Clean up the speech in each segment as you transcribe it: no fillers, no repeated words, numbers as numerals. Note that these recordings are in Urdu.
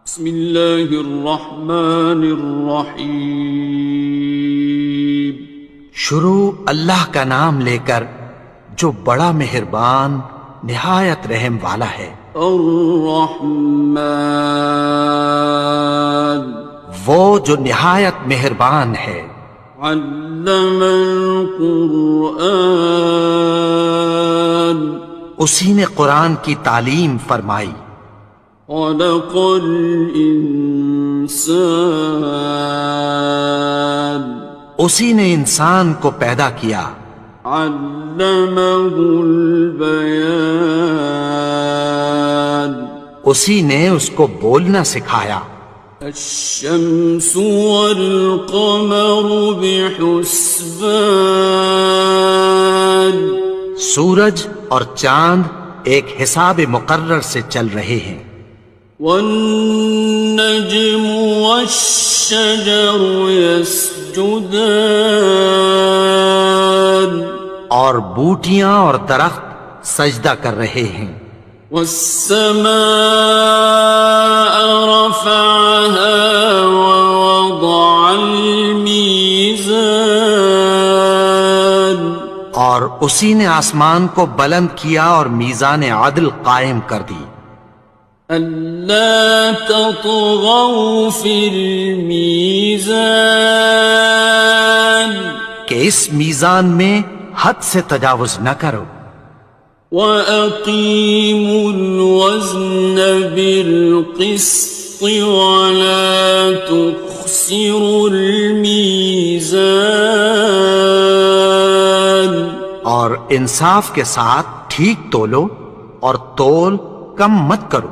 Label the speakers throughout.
Speaker 1: بسم اللہ الرحمن الرحیم.
Speaker 2: شروع اللہ کا نام لے کر جو بڑا مہربان نہایت رحم والا ہے.
Speaker 1: الرحمن
Speaker 2: وہ جو نہایت مہربان ہے.
Speaker 1: علم القرآن
Speaker 2: اسی نے قرآن کی تعلیم فرمائی.
Speaker 1: خلق الانسان
Speaker 2: اسی نے انسان کو پیدا کیا.
Speaker 1: علمہ البیان
Speaker 2: اسی نے اس کو بولنا سکھایا.
Speaker 1: الشمس والقمر بحسبان
Speaker 2: سورج اور چاند ایک حساب مقرر سے چل رہے ہیں.
Speaker 1: والنجم والشجر يسجدان
Speaker 2: اور بوٹیاں اور درخت سجدہ کر رہے ہیں.
Speaker 1: والسماء رفعها ووضع الميزان
Speaker 2: اور اسی نے آسمان کو بلند کیا اور میزان عدل قائم کر دی.
Speaker 1: ألا تطغوا في الميزان
Speaker 2: کہ اس میزان میں حد سے تجاوز نہ کرو.
Speaker 1: وَأَقِيمُوا الْوَزْنَ بِالْقِسْطِ وَلَا تُخْسِرُوا الْمِيزَانَ
Speaker 2: اور انصاف کے ساتھ ٹھیک تولو اور تول کم مت کرو.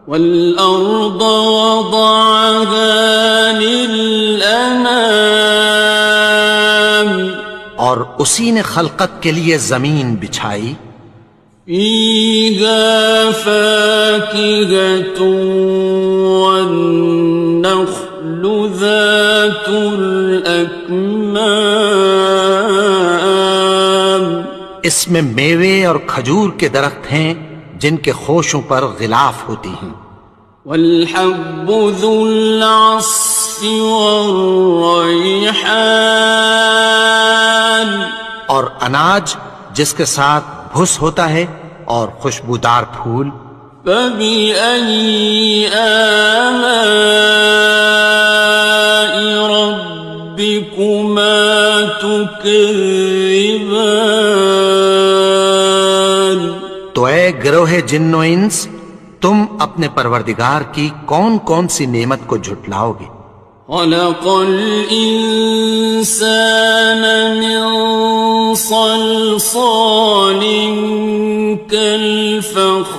Speaker 1: وَالْأَرْضَ وَضَعَهَا لِلْأَنَامِ
Speaker 2: اور اسی نے خلقت کے لیے زمین بچھائی.
Speaker 1: فِيهَا فَاكِهَةٌ وَالنَّخْلُ ذَاتُ الْأَكْمَامِ
Speaker 2: اس میں میوے اور کھجور کے درخت ہیں جن کے خوشوں پر غلاف ہوتی ہیں.
Speaker 1: وَالْحَبُّ ذُو الْعَصْفِ وَالرَّيْحَانِ
Speaker 2: اور اناج جس کے ساتھ بھس ہوتا ہے اور خوشبودار پھول.
Speaker 1: فَبِأَيِّ آلَاءِ رَبِّكُمَا تُكَذِّبَانِ
Speaker 2: تو اے گروہ جن و انس تم اپنے پروردگار کی کون کون سی نعمت کو جھٹلاؤ گے.
Speaker 1: خَلَقَ الْإِنسَانَ مِنْ صَلْصَالٍ كَالْفَخَّارِ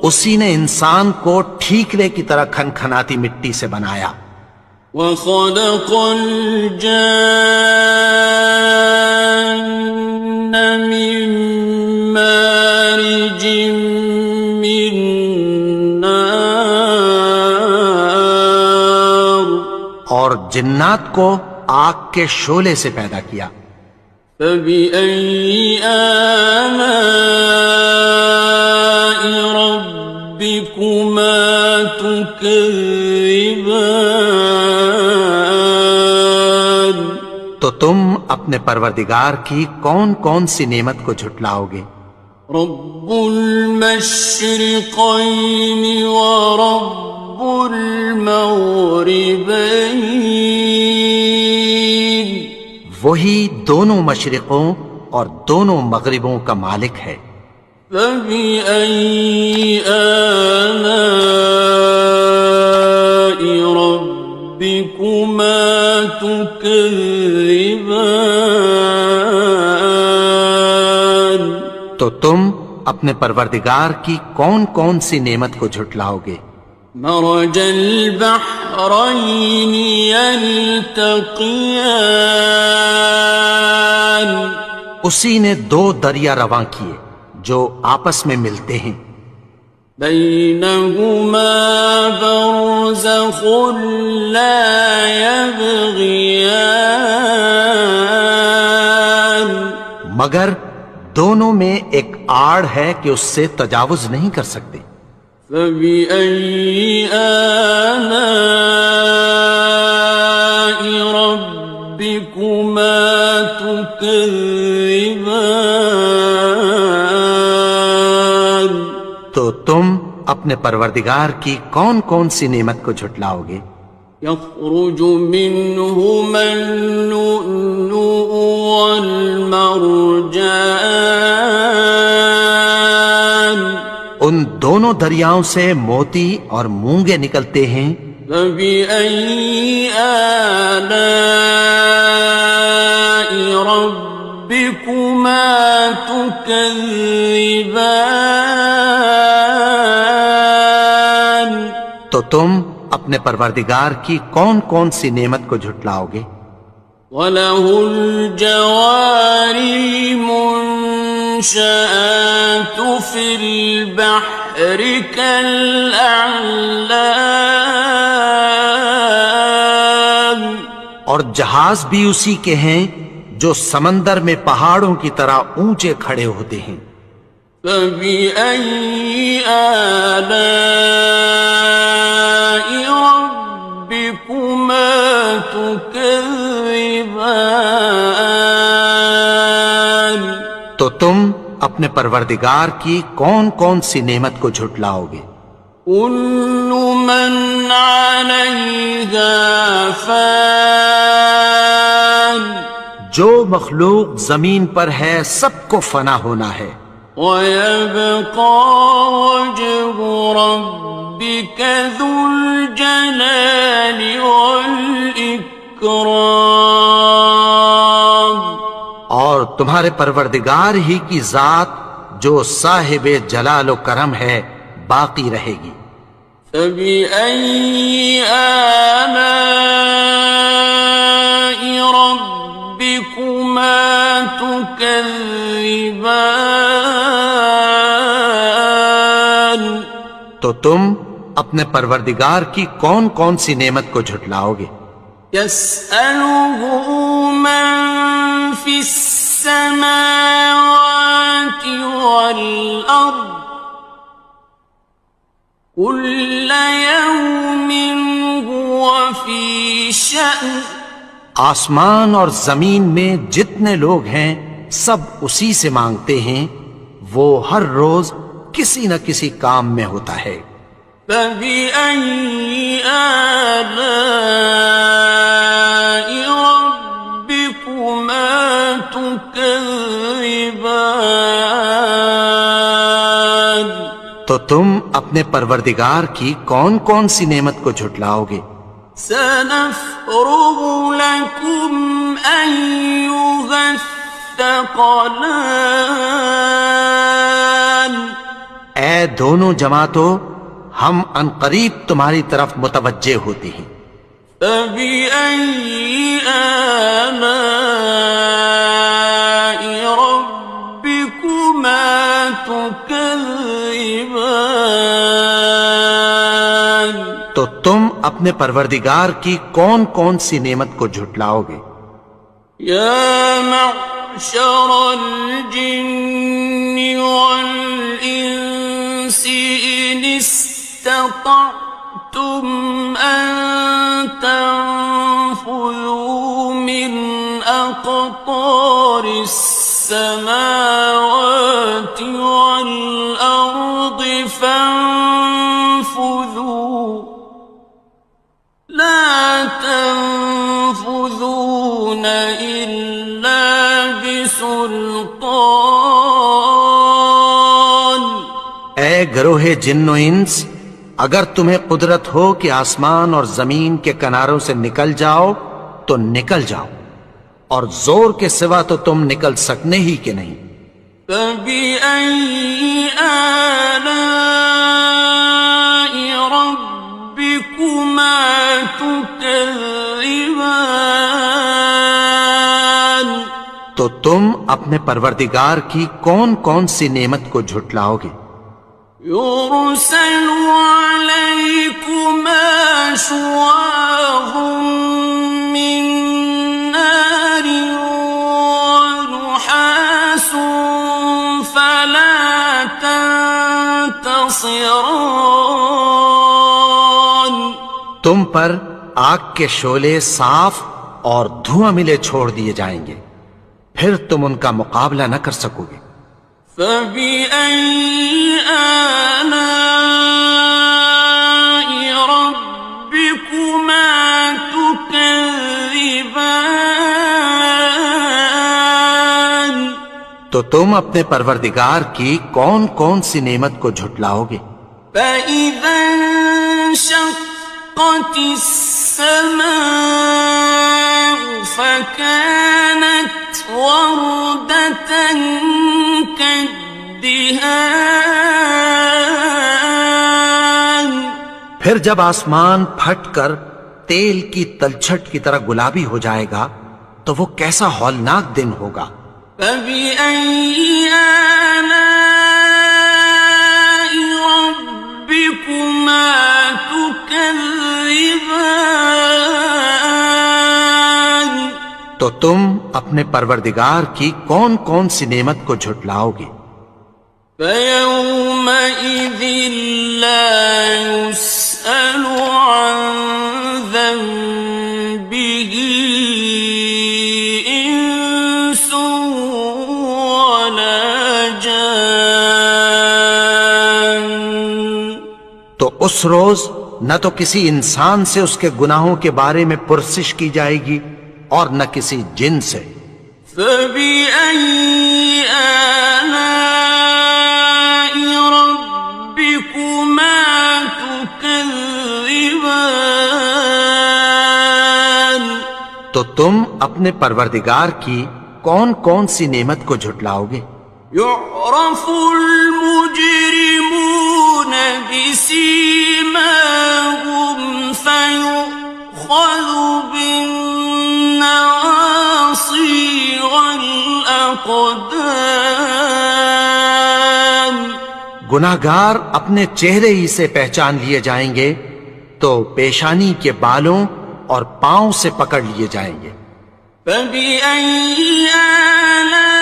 Speaker 2: اسی نے انسان کو ٹھیکرے کی طرح کھنکھناتی مٹی سے بنایا.
Speaker 1: وَخَلَقَ الْجَانَّ مِن مَّارِجٍ مِّن نَّارٍ
Speaker 2: اور جنات کو آگ کے شعلے سے پیدا کیا.
Speaker 1: فَبِأَيِّ آلَاءِ رَبِّكُمَا تُكَذِّبَانِ
Speaker 2: تو تم اپنے پروردگار کی کون کون سی نعمت کو جھٹلاؤ گے.
Speaker 1: رب المشرقين ورب المغربين
Speaker 2: وہی دونوں مشرقوں اور دونوں مغربوں کا مالک ہے.
Speaker 1: فبأي آلاء ربكما تكذبان
Speaker 2: تو تم اپنے پروردگار کی کون کون سی نعمت کو جھٹلاؤ گے.
Speaker 1: مرج البحرين يلتقيان
Speaker 2: اسی نے دو دریا رواں کیے جو آپس میں ملتے ہیں.
Speaker 1: بينهما برزخ لا يبغيان
Speaker 2: مگر دونوں میں ایک آڑ ہے کہ اس سے تجاوز نہیں کر سکتے.
Speaker 1: فبأي آلاء ربكما تكذبان.
Speaker 2: تو تم اپنے پروردگار کی کون کون سی نعمت کو جھٹلاؤ گے؟
Speaker 1: يخرج منهما اللؤلؤ والمرجان.
Speaker 2: ان دونوں دریاؤں سے موتی اور مونگے نکلتے ہیں.
Speaker 1: فبأي آلاء ربكما تكذبان.
Speaker 2: تو تم اپنے پروردگار کی کون کون سی نعمت کو جھٹلاؤ گے؟
Speaker 1: وَلَهُ الْجَوَارِ الْمُنشَآتُ فِي الْبَحْرِ كَالْأَعْلَامِ.
Speaker 2: اور جہاز بھی اسی کے ہیں جو سمندر میں پہاڑوں کی طرح اونچے کھڑے ہوتے ہیں.
Speaker 1: فَبِأَيِّ آلَاءِ رَبِّكُمَا تُكَذِّبَانِ.
Speaker 2: تو تم اپنے پروردگار کی کون کون سی نعمت کو جھٹلاؤ گے؟
Speaker 1: كُلُّ مَنْ عَلَيْهَا فَانٍ.
Speaker 2: جو مخلوق زمین پر ہے سب کو فنا ہونا ہے.
Speaker 1: وَيَبْقَى وَجْهُ رَبِّكَ ذُو الْجَلَالِ وَالْإِكْرَامِ.
Speaker 2: اور تمہارے پروردگار ہی کی ذات جو صاحب جلال و کرم ہے باقی رہے گی.
Speaker 1: فَبِأَيِّ آلَاءِ رَبِّكُمَا تُكَذِّبَانِ.
Speaker 2: تو تم اپنے پروردگار کی کون کون سی نعمت کو جھٹلاؤ گے؟
Speaker 1: يَسْأَلُهُ مَن فِي السَّمَاوَاتِ وَالْأَرْضِ كُلَّ يَوْمٍ هُوَ فِي شَأْنٍ.
Speaker 2: آسمان اور زمین میں جتنے لوگ ہیں سب اسی سے مانگتے ہیں، وہ ہر روز کسی نہ کسی کام میں ہوتا ہے.
Speaker 1: فَبِأَيِّ آلَاءِ رَبِّكُمَا تُكَذِّبَانِ.
Speaker 2: تو تم اپنے پروردگار کی کون کون سی نعمت کو جھٹلاؤ گے؟
Speaker 1: سَنَفْرُغُ لَكُمْ أَيُّهَ الثَّقَلَانِ.
Speaker 2: اے دونوں جماعتوں، ہم عنقریب تمہاری طرف متوجہ ہوتے ہیں.
Speaker 1: فَبِأَيِّ آلَاءِ رَبِّكُمَا تُكَذِّبَانِ.
Speaker 2: تو تم اپنے پروردگار کی کون کون سی نعمت کو جھٹلاؤ گے؟
Speaker 1: يَا مَعْشَرَ الْجِنِّ وَالْإِنسِ إِنِ اسْتَطَعْتُمْ أَن تَنفُذُوا مِنْ أَقْطَارِ السَّمَاوَاتِ وَالْأَرْضِ فَانفُذُوا لَا تَنفُذُونَ إِلَّا بِسُلْطَانٍ.
Speaker 2: اے گروہ جن و انس، اگر تمہیں قدرت ہو کہ آسمان اور زمین کے کناروں سے نکل جاؤ تو نکل جاؤ، اور زور کے سوا تو تم نکل سکنے ہی کہ نہیں.
Speaker 1: فَبِأَيِّ آلَاءِ رَبِّكُمَا تُكَذِّبَانِ.
Speaker 2: تو تم اپنے پروردگار کی کون کون سی نعمت کو جھٹلاؤ گے؟
Speaker 1: يُرْسَلُ عَلَيْكُمَا شُوَاظٌ مِّن نَّارٍ وَنُحَاسٌ ينتصران
Speaker 2: تم پر آگ کے شعلے صاف اور دھواں ملے چھوڑ دیے جائیں گے، پھر تم ان کا مقابلہ نہ کر سکو گے۔
Speaker 1: فبأي آلاء ربكما تكذبان
Speaker 2: تو تم اپنے پروردگار کی کون کون سی نعمت کو جھٹلاؤ گے؟
Speaker 1: فإذا انشقت السماء فكانت وردة كالدهان
Speaker 2: پھر جب آسمان پھٹ کر تیل کی تلچھٹ کی طرح گلابی ہو جائے گا تو وہ کیسا ہولناک دن ہوگا۔
Speaker 1: فبأي آلاء ربكما تكذبان
Speaker 2: تو تم اپنے پروردگار کی کون کون سی نعمت کو جھٹلاؤ گے؟
Speaker 1: فيومئذ لا يسأل عن ذنبه إنس ولا جان
Speaker 2: تو اس روز نہ تو کسی انسان سے اس کے گناہوں کے بارے میں پرسش کی جائے گی اور نہ کسی جن سے۔
Speaker 1: فبأي آلاء ربكما تكذبان
Speaker 2: تو تم اپنے پروردگار کی کون کون سی نعمت کو جھٹلاؤ گے؟
Speaker 1: يعرف المجرمون بسيماهم فيؤخذ بالنواصي والأقدام
Speaker 2: گناہگار اپنے چہرے ہی سے پہچان لیے جائیں گے تو پیشانی کے بالوں اور پاؤں سے پکڑ لیے جائیں گے۔
Speaker 1: فبأي آلاء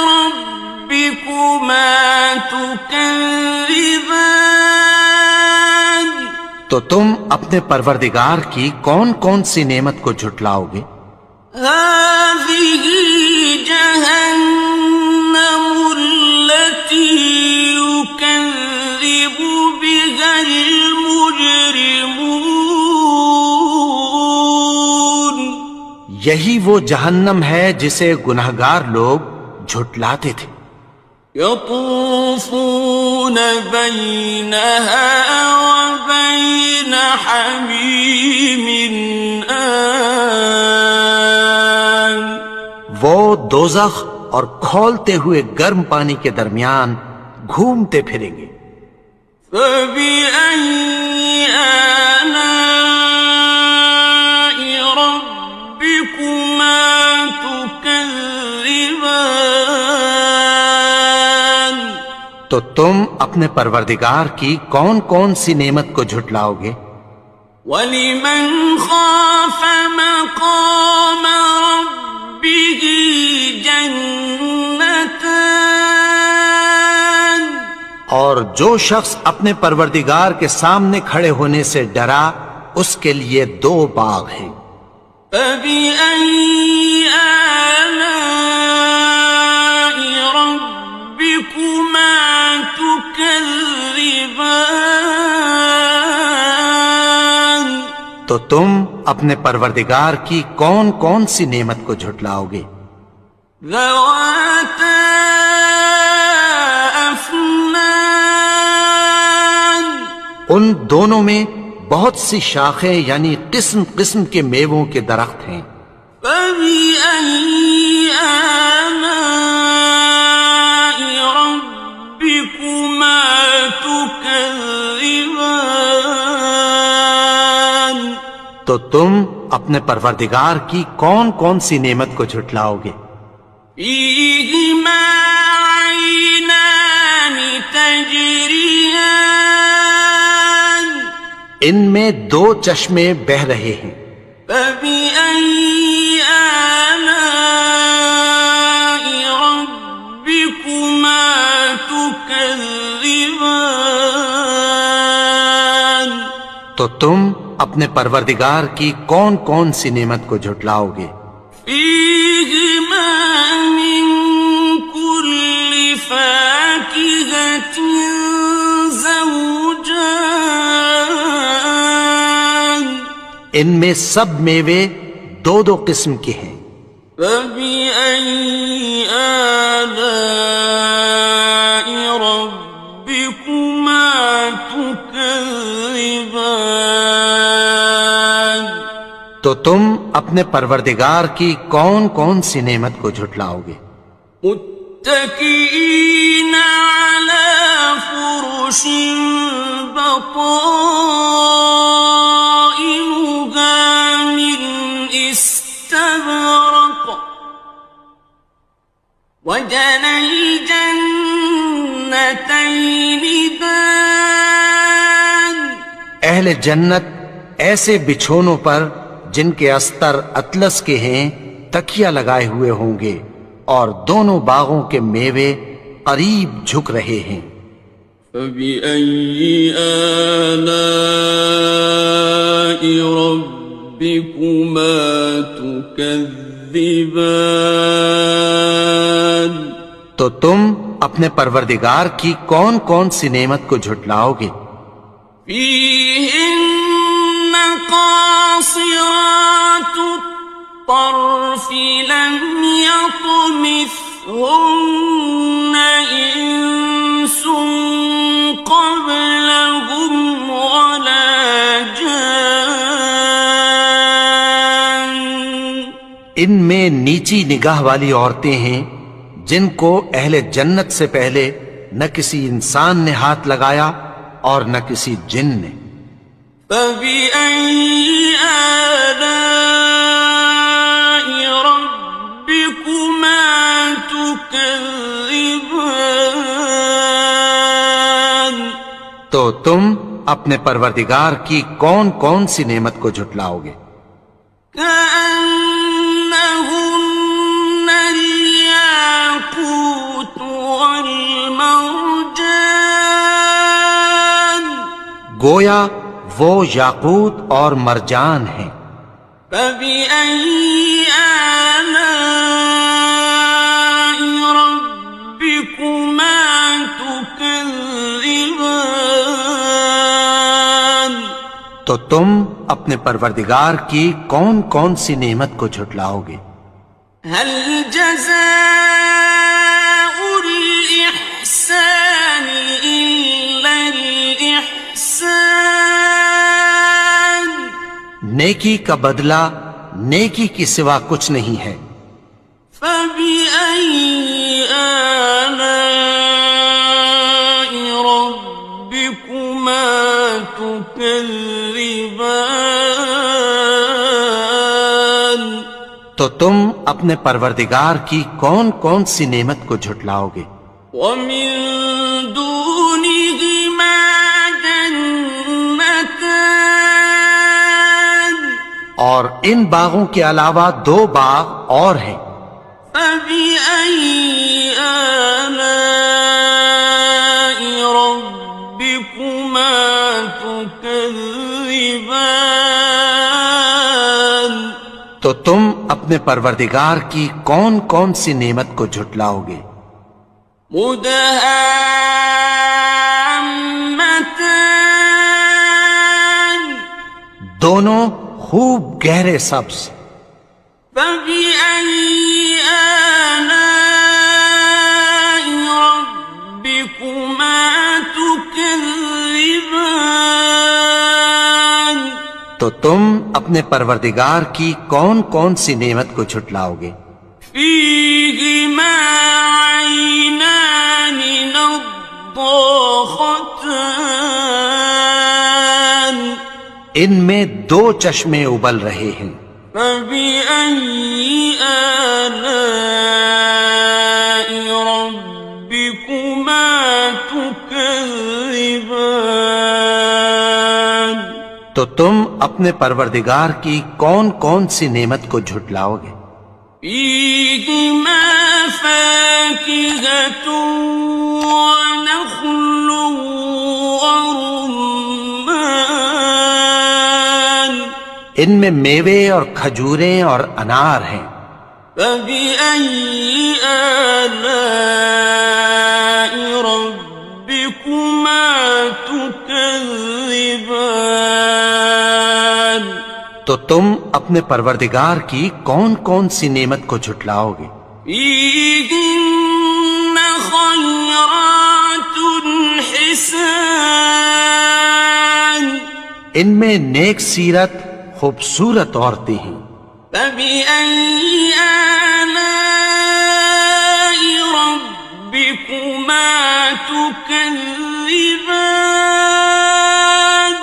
Speaker 1: ربكما تكذبان
Speaker 2: تو تم اپنے پروردگار کی کون کون سی نعمت کو جھٹلاؤ گے؟
Speaker 1: هذه جهنم التي يكذب بها المجرمون
Speaker 2: یہی وہ جہنم ہے جسے گناہگار لوگ جھٹلاتے تھے۔
Speaker 1: يطوفون بينها وبين حميم آن
Speaker 2: وہ دوزخ اور کھولتے ہوئے گرم پانی کے درمیان گھومتے پھریں گے۔
Speaker 1: فبأي آلاء ربكما تكذبان
Speaker 2: تو تم اپنے پروردگار کی کون کون سی نعمت کو جھٹلاؤ گے؟
Speaker 1: وَلِمَنْ خَافَ مَقَامَ رَبِّهِ جَنَّتَانِ
Speaker 2: اور جو شخص اپنے پروردگار کے سامنے کھڑے ہونے سے ڈرا اس کے لیے دو باغ ہیں۔
Speaker 1: فَبِأَيِّ آلَاءِ رَبِّكُمَا تُكَذِّبَانِ
Speaker 2: تو تم اپنے پروردگار کی کون کون سی نعمت کو جھٹلاؤ گے؟
Speaker 1: ذَوَاتَا أَفْنَانٍ
Speaker 2: ان دونوں میں بہت سی شاخیں یعنی قسم قسم کے میووں کے درخت ہیں۔
Speaker 1: فَبِأَيِّ آلَاءِ رَبِّكُمَا تُكَذِّبَانِ
Speaker 2: تو تم اپنے پروردگار کی کون کون سی نعمت کو جھٹلاؤ گے؟
Speaker 1: فِيهِمَا عَيْنَانِ تَجْرِيَانِ
Speaker 2: ان میں دو چشمے بہہ رہے ہیں۔
Speaker 1: فَبِأَيِّ آلَاءِ رَبِّكُمَا تُكَذِّبَانِ تكذبان
Speaker 2: تو تم اپنے پروردگار کی کون کون سی نعمت کو جھٹلاؤ گے؟
Speaker 1: فيهما من كل فاكهة زوجان
Speaker 2: ان میں سب میوے دو دو قسم کے ہیں۔
Speaker 1: فبأي آلاء ربكما تكذبان
Speaker 2: تو تم اپنے پروردگار کی کون کون سی نعمت کو جھٹلاؤ گے؟
Speaker 1: متكئين على فرش بطائنها من استبرق وجنى الجنتين دان
Speaker 2: اہل جنت ایسے بچھونوں پر جن کے استر اطلس کے ہیں تکیہ لگائے ہوئے ہوں گے، اور دونوں باغوں کے میوے قریب جھک رہے ہیں۔
Speaker 1: فبأي آلاء ربكما تكذبان
Speaker 2: تو تم اپنے پروردگار کی کون کون سی نعمت کو جھٹلاؤ گے؟
Speaker 1: فيهن قاصرات الطرف لم يطمثهن إنس قبلهم ولا جان
Speaker 2: ان میں نیچی نگاہ والی عورتیں ہیں جن کو اہل جنت سے پہلے نہ کسی انسان نے ہاتھ لگایا اور نہ کسی جن نے۔
Speaker 1: فبأي آلاء ربكما تكذبان
Speaker 2: تو تم اپنے پروردگار کی کون کون سی نعمت کو جھٹلاؤ گے؟
Speaker 1: كأنهن الياقوت والمرجان
Speaker 2: گویا وہ یاقوت اور مرجان ہیں۔
Speaker 1: فبأي آلاء ربكما تكذبان
Speaker 2: تو تم اپنے پروردگار کی کون کون سی نعمت کو جھٹلاؤ گے؟
Speaker 1: هل جزاء الإحسان إلا الإحسان
Speaker 2: نیکی کا بدلہ نیکی کی سوا کچھ نہیں ہے۔
Speaker 1: فبأي آلاء ربكما تكذبان
Speaker 2: تو تم اپنے پروردگار کی کون کون سی نعمت کو جھٹلاؤ گے؟
Speaker 1: ومن دونهما جنتان
Speaker 2: اور ان باغوں کے علاوہ دو باغ اور ہیں۔
Speaker 1: فبأي آلاء ربكما تكذبان
Speaker 2: تو تم اپنے پروردگار کی کون کون سی نعمت کو جھٹلاؤ گے؟
Speaker 1: مدهامتان
Speaker 2: دونوں خوب گہرے سبز۔
Speaker 1: فبأي آلاء ربكما تكذبان
Speaker 2: تو تم اپنے پروردگار کی کون کون سی نعمت کو جھٹلاؤ گے؟
Speaker 1: فيهما عينان نضاختان
Speaker 2: ان میں دو چشمے ابل رہے ہیں۔
Speaker 1: فبأي آلاء ربكما تكذبان
Speaker 2: تو تم اپنے پروردگار کی کون کون سی نعمت کو جھٹلاؤ گے؟
Speaker 1: فيهما فاكهة ونخل
Speaker 2: ان میں میوے اور کھجوریں اور انار ہیں۔
Speaker 1: فبأي آلاء ربكما تكذبان؟
Speaker 2: تو تم اپنے پروردگار کی کون کون سی نعمت کو جھٹلاؤ گے؟
Speaker 1: فيهن خيرات حسان،
Speaker 2: ان میں نیک سیرت خوبصورت عورتیں ہیں۔
Speaker 1: فبأي آلاء ربكما تكذبان؟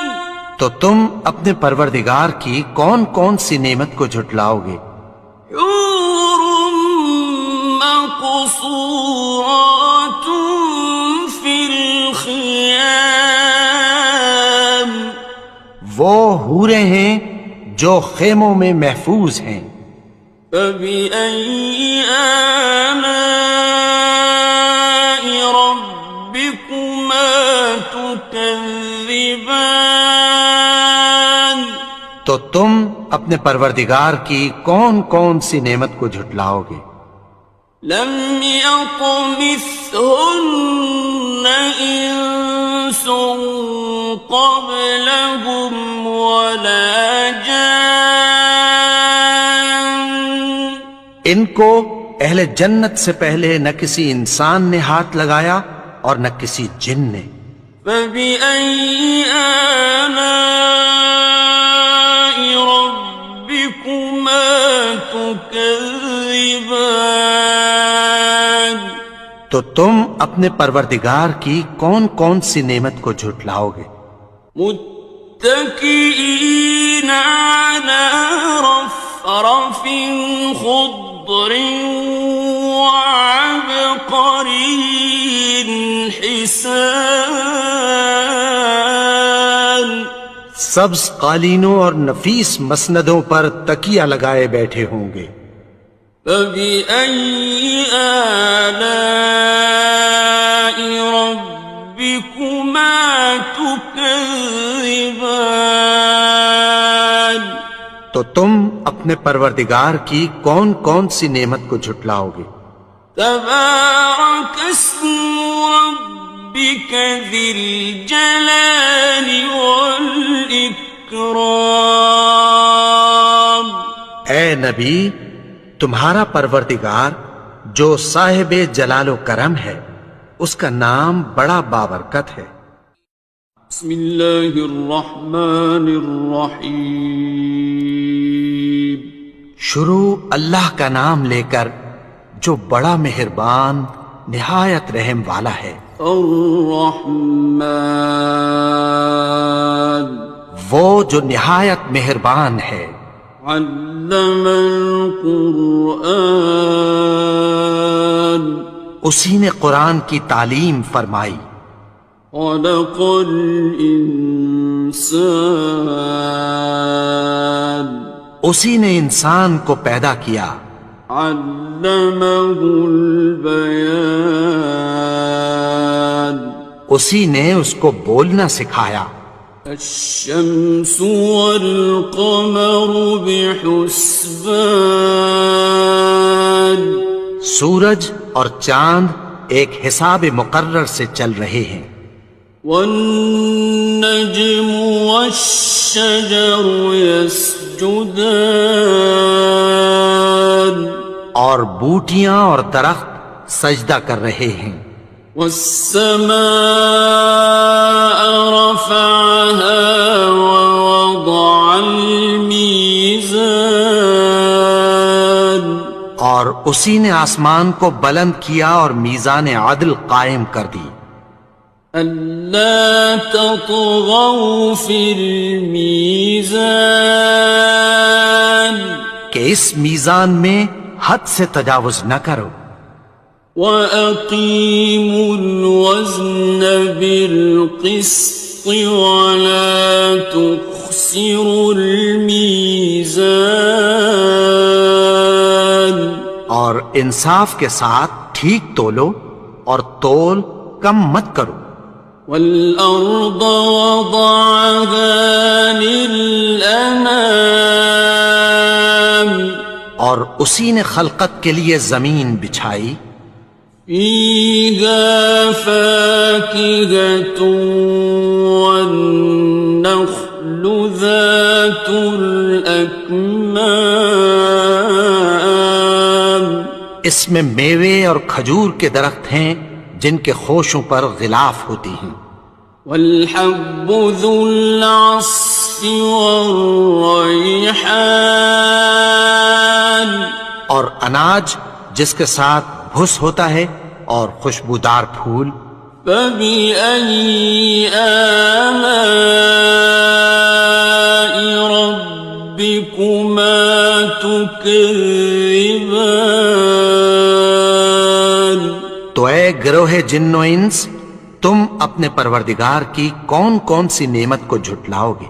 Speaker 2: تو تم اپنے پروردگار کی کون کون سی نعمت کو جھٹلاؤ گے؟
Speaker 1: حور مقصورات في الخيام،
Speaker 2: وہ حوریں ہیں جو خیموں میں محفوظ ہیں۔
Speaker 1: فبأي آلاء ربكما تكذبان؟
Speaker 2: تو تم اپنے پروردگار کی کون کون سی نعمت کو جھٹلاؤ گے؟
Speaker 1: لم يطمثهن إنس قبلهم ولا جان،
Speaker 2: ان کو اہل جنت سے پہلے نہ کسی انسان نے ہاتھ لگایا اور نہ کسی جن نے۔
Speaker 1: فبأي آلاء ربكما تكذبان؟
Speaker 2: تو تم اپنے پروردگار کی کون کون سی نعمت کو جھٹلاؤ گے؟
Speaker 1: متكئين على رفرف خضر وعبقري حسان،
Speaker 2: سبز قالینوں اور نفیس مسندوں پر تکیہ لگائے بیٹھے ہوں گے۔
Speaker 1: فبأي آلاء ربكما تكذبان؟
Speaker 2: تو تم اپنے پروردگار کی کون کون سی نعمت کو جھٹلاؤ گے؟
Speaker 1: تبارك اسم ربك ذي الجلال والإكرام۔
Speaker 2: اے نبی، تمہارا پروردگار جو صاحب جلال و کرم ہے، اس کا نام بڑا بابرکت ہے۔
Speaker 1: بسم اللہ الرحمن الرحیم،
Speaker 2: شروع اللہ کا نام لے کر جو بڑا مہربان نہایت رحم والا ہے۔
Speaker 1: الرحمن،
Speaker 2: وہ جو نہایت مہربان ہے۔
Speaker 1: علم القرآن،
Speaker 2: اسی نے قرآن کی تعلیم فرمائی۔
Speaker 1: خلق الانسان،
Speaker 2: اسی نے انسان کو پیدا کیا۔
Speaker 1: علمہ البیان،
Speaker 2: اسی نے اس کو بولنا سکھایا۔
Speaker 1: الشمس والقمر بحسبان،
Speaker 2: سورج اور چاند ایک حساب مقرر سے چل رہے ہیں۔
Speaker 1: والنجم والشجر يسجدان،
Speaker 2: اور بوٹیاں اور درخت سجدہ کر رہے ہیں۔
Speaker 1: والسماء رفعها ووضع الميزان،
Speaker 2: اور اسی نے آسمان کو بلند کیا اور میزان عدل قائم کر دی۔
Speaker 1: ألا تطغوا في الميزان،
Speaker 2: کہ اس میزان میں حد سے تجاوز نہ کرو۔
Speaker 1: وَأَقِيمُوا الْوَزْنَ بِالْقِسْطِ وَلَا تُخْسِرُوا الْمِيزَانَ،
Speaker 2: اور انصاف کے ساتھ ٹھیک تولو اور تول کم مت کرو۔
Speaker 1: والأرض وضعها للأنام
Speaker 2: اور اسی نے خلقت کے لیے زمین بچھائی،
Speaker 1: فيها فاكهة والنخل ذات الأكمام
Speaker 2: اس میں میوے اور کھجور کے درخت ہیں جن کے خوشوں پر غلاف ہوتی ہیں،
Speaker 1: والحب ذو العصف والريحان
Speaker 2: اور اناج جس کے ساتھ بھس ہوتا ہے اور خوشبودار پھول۔
Speaker 1: فبأي آلاء ربكما تكذبان
Speaker 2: تو اے گروہ جن و انس، تم اپنے پروردگار کی کون کون سی نعمت کو جھٹلاؤ گے؟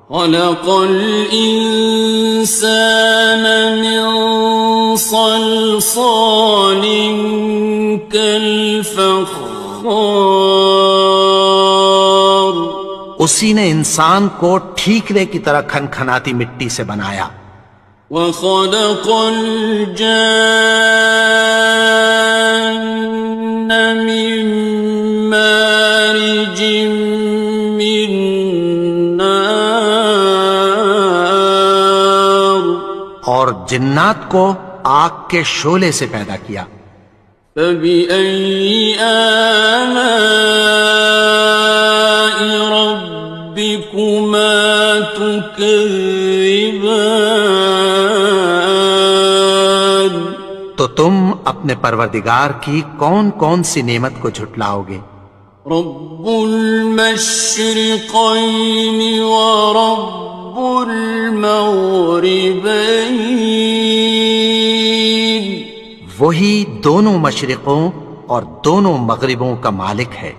Speaker 1: خلق الإنسان من صلصال كالفخار
Speaker 2: اسی نے انسان کو ٹھیکرے کی طرح کھنکھناتی مٹی سے بنایا،
Speaker 1: وخلق الجان من مارج من نار
Speaker 2: اور جنات کو آگ کے شعلے سے پیدا کیا۔
Speaker 1: فبأي آلاء ربكما تكذبان
Speaker 2: تو تم اپنے پروردگار کی کون کون سی نعمت کو جھٹلاؤ گے؟
Speaker 1: رب المشرقين ورب المغربين
Speaker 2: وہی دونوں مشرقوں اور دونوں مغربوں کا مالک ہے۔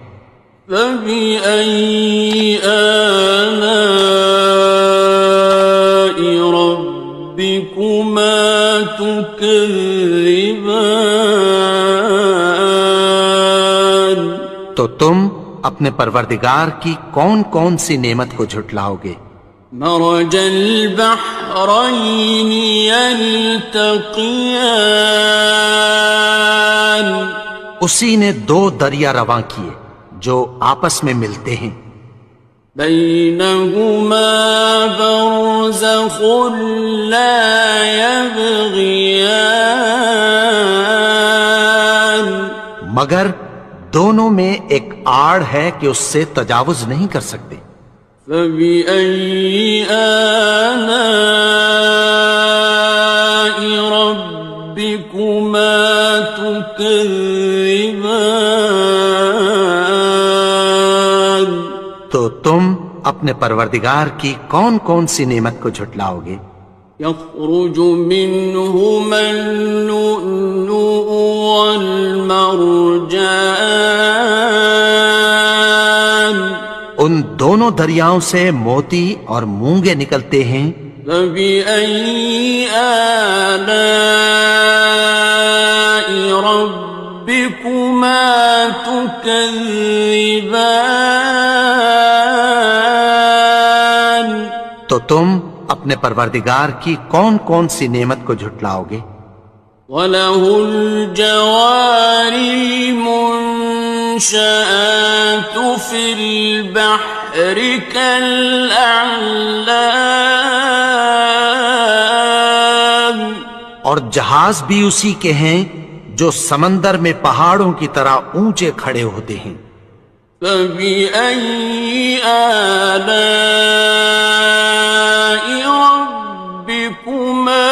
Speaker 1: فبأي آلاء ربكما تكذبان
Speaker 2: تو تم اپنے پروردگار کی کون کون سی نعمت کو جھٹلاؤ گے؟
Speaker 1: مرج البحرين يلتقيان
Speaker 2: اسی نے دو دریا رواں کیے جو آپس میں ملتے ہیں،
Speaker 1: بينهما برزخ لا يبغيان
Speaker 2: مگر دونوں میں ایک آڑ ہے کہ اس سے تجاوز نہیں کر سکتے۔
Speaker 1: فبأي آلاء ربكما تكذبان
Speaker 2: تو تم اپنے پروردگار کی کون کون سی نعمت کو جھٹلاؤ گے؟
Speaker 1: يخرج منهما اللؤلؤ والمرجان
Speaker 2: ان دونوں دریاؤں سے موتی اور مونگے نکلتے ہیں۔
Speaker 1: فبأي آلاء ربكما تكذبان
Speaker 2: تو تم اپنے پروردگار کی کون کون سی نعمت کو جھٹلاؤ گے؟
Speaker 1: وَلَهُ الْجَوَارِ الْمُنشَآتُ فِي الْبَحْرِ كَالْأَعْلَامِ
Speaker 2: اور جہاز بھی اسی کے ہیں جو سمندر میں پہاڑوں کی طرح اونچے کھڑے ہوتے ہیں۔
Speaker 1: فَبِأَيِّ آلَاءِ رَبِّكُمَا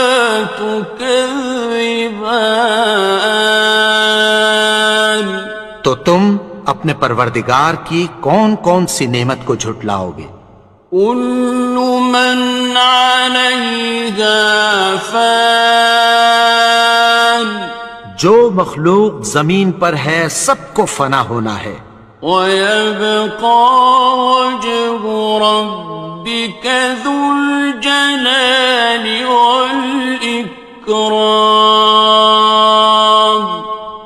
Speaker 1: تُكَذِّبَانِ
Speaker 2: تو تم اپنے پروردگار کی کون کون سی نعمت کو جھٹلاؤ گے؟
Speaker 1: كُلُّ مَنْ عَلَيْهَا فَانٍ
Speaker 2: جو مخلوق زمین پر ہے سب کو فنا ہونا ہے،
Speaker 1: وَيَبْقَى وَجْهُ رَبِّكَ ذُو الْجَلَالِ وَالْإِكْرَامِ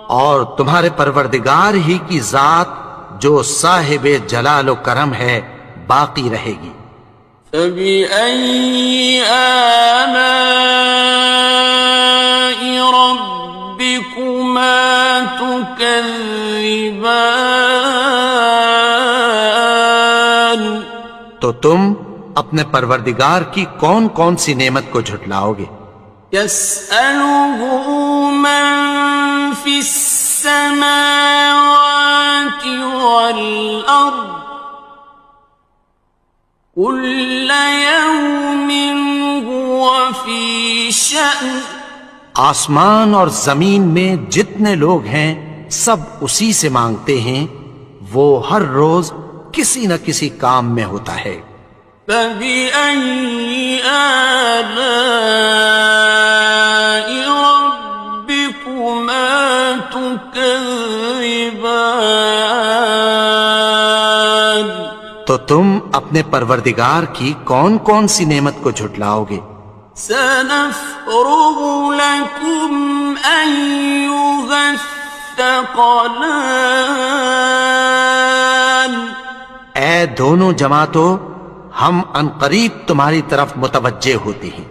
Speaker 2: اور تمہارے پروردگار ہی کی ذات جو صاحب جلال و کرم ہے باقی رہے گی۔
Speaker 1: فبأي آلاء ربكما تكذبان؟
Speaker 2: تو تم اپنے پروردگار کی کون کون سی نعمت کو جھٹلاؤ گے؟
Speaker 1: يسأله من في السماوات والأرض كل يوم هو في شأن۔
Speaker 2: آسمان اور زمین میں جتنے لوگ ہیں سب اسی سے مانگتے ہیں، وہ ہر روز کسی نہ کسی کام میں ہوتا ہے۔
Speaker 1: فبأي آلاء ربكما تكذبان؟
Speaker 2: تو تم اپنے پروردگار کی کون کون سی نعمت کو جھٹلاؤ گے؟
Speaker 1: سنفرغ لكم أيها الثقلان۔
Speaker 2: اے دونوں جماعتوں، ہم عنقریب تمہاری طرف متوجہ ہوتے ہیں۔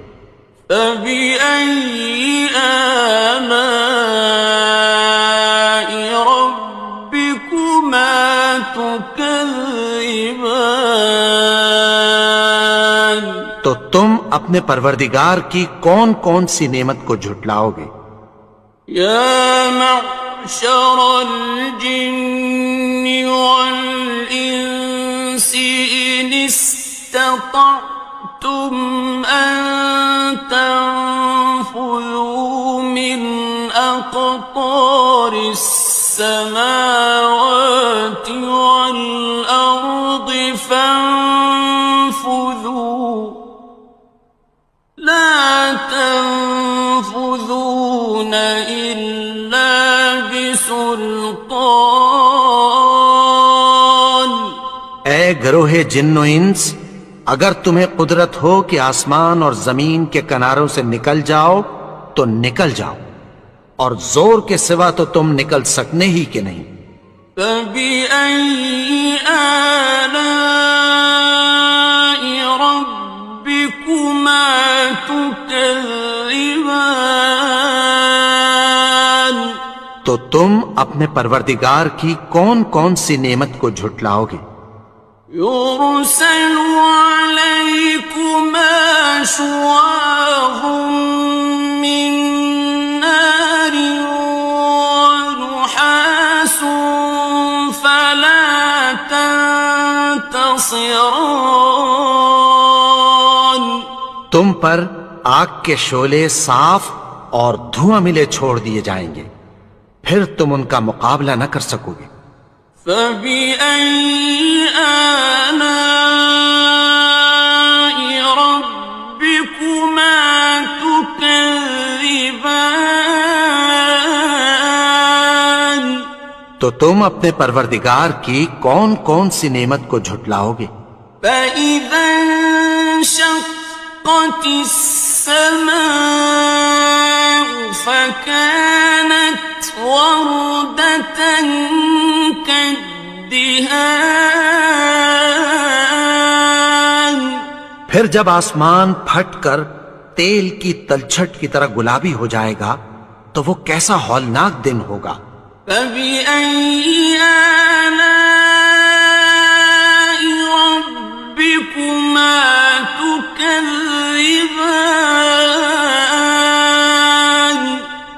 Speaker 1: فبأي آلاء ربكما تكذبان؟
Speaker 2: تو تم اپنے پروردگار کی کون کون سی نعمت کو جھٹلاؤ گے؟
Speaker 1: يا معشر الجن والإنس إن استطعتم أن تنفذوا من أقطار السماوات والأرض فانفذوا لا تنفذون إلا بسلطان۔
Speaker 2: اے گروہ جن و انس، اگر تمہیں قدرت ہو کہ آسمان اور زمین کے کناروں سے نکل جاؤ تو نکل جاؤ، اور زور کے سوا تو تم نکل سکنے ہی کہ نہیں۔
Speaker 1: فبأي آلاء ربكما تكذبان؟
Speaker 2: تو تم اپنے پروردگار کی کون کون سی نعمت کو جھٹلاؤ گے؟
Speaker 1: يرسل عليكما شواظ من نار ونحاس فلا تنتصران۔
Speaker 2: تم پر آگ کے شعلے صاف اور دھواں ملے چھوڑ دیے جائیں گے، پھر تم ان کا مقابلہ نہ کر سکو گے۔
Speaker 1: فبأي آلاء ربكما تكذبان؟
Speaker 2: تو تم اپنے پروردگار کی کون کون سی نعمت کو جھٹلاؤ گے؟
Speaker 1: فإذا انشقت السماء فكانت وردة كالدهان۔
Speaker 2: پھر جب آسمان پھٹ کر تیل کی تلچھٹ کی طرح گلابی ہو جائے گا تو وہ کیسا ہولناک دن ہوگا۔
Speaker 1: فبأي آلاء ربكما تكذبان؟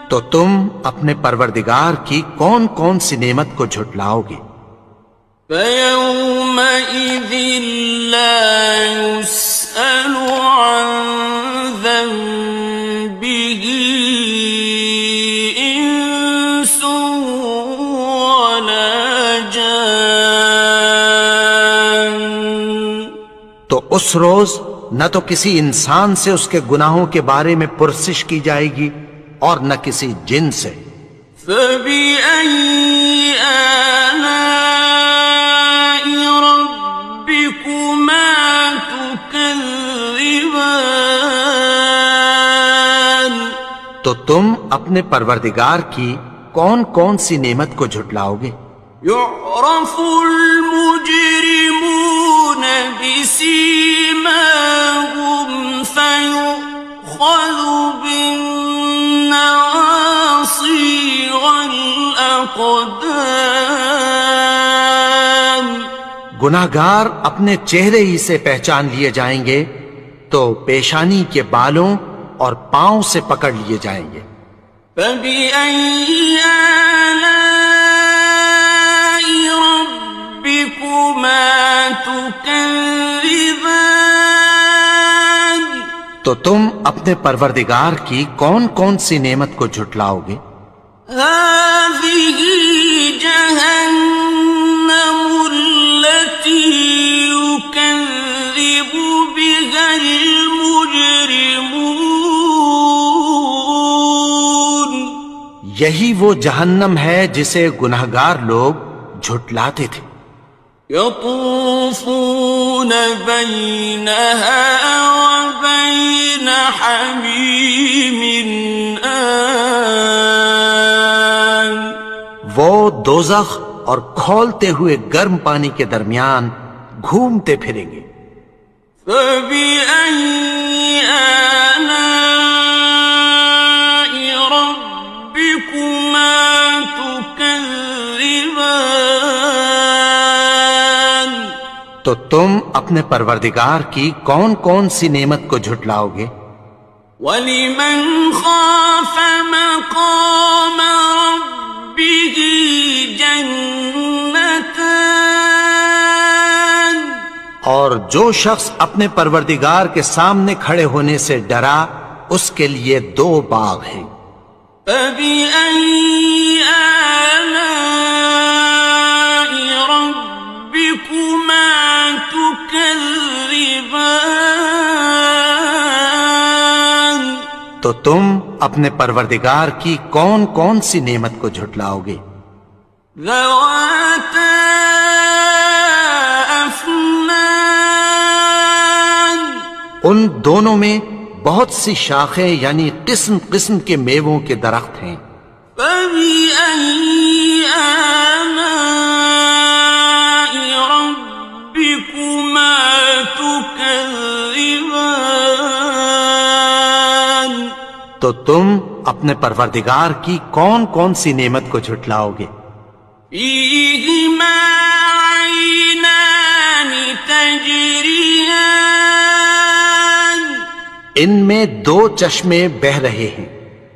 Speaker 2: تو تم اپنے پروردگار کی کون کون سی نعمت کو جھٹلاؤ گے؟
Speaker 1: فيومئذ لا يسأل عن ذنبه إنس ولا جان۔
Speaker 2: تو اس روز نہ تو کسی انسان سے اس کے گناہوں کے بارے میں پرسش کی جائے گی اور نہ کسی جن سے۔
Speaker 1: فبأي آلاء ربكما تكذبان؟
Speaker 2: تو تم اپنے پروردگار کی کون کون سی نعمت کو جھٹلاؤ گے؟
Speaker 1: يعرف المجرمون بسيماهم فيؤخذ بالنواصي والأقدام.
Speaker 2: گناہگار اپنے چہرے ہی سے پہچان لیے جائیں گے تو پیشانی کے بالوں اور پاؤں سے پکڑ لیے جائیں گے.
Speaker 1: فَبِأَيِّ آلَاءِ رَبِّكُمَا تُكَذِّبَانِ.
Speaker 2: تو تم اپنے پروردگار کی کون کون سی نعمت کو جھٹلاؤ گے؟
Speaker 1: هَٰذِهِ جَهَنَّمُ الَّتِي يُكَذِّبُ بِهَا الْمُجْرِمُونَ.
Speaker 2: یہی وہ جہنم ہے جسے گناہگار لوگ جھٹلاتے تھے.
Speaker 1: يطوفون بينها وبين حميم آن.
Speaker 2: وہ دوزخ اور کھولتے ہوئے گرم پانی کے درمیان گھومتے پھریں گے.
Speaker 1: فبأي آلاء ربكما تكذبان.
Speaker 2: تو تم اپنے پروردگار کی کون کون سی نعمت کو جھٹلاؤ گے؟
Speaker 1: وَلِمَنْ خَافَ مَقَامَ رَبِّهِ جَنَّتَانِ.
Speaker 2: اور جو شخص اپنے پروردگار کے سامنے کھڑے ہونے سے ڈرا اس کے لیے 2 باغ ہیں.
Speaker 1: فَبِأَيِّ آلَاءِ رَبِّكُمَا تُكَذِّبَانِ.
Speaker 2: تو تم اپنے پروردگار کی کون کون سی نعمت کو جھٹلاؤ گے؟
Speaker 1: ذَوَاتَا أَفْنَانٍ.
Speaker 2: ان دونوں میں بہت سی شاخیں یعنی قسم قسم کے میووں کے درخت ہیں.
Speaker 1: فَبِأَيِّ آلَاءِ رَبِّكُمَا تُكَذِّبَانِ.
Speaker 2: تو تم اپنے پروردگار کی کون کون سی نعمت کو جھٹلاؤ گے؟
Speaker 1: فِيهِمَا عَيْنَانِ تَجْرِيَانِ.
Speaker 2: ان میں 2 چشمے بہہ رہے ہیں.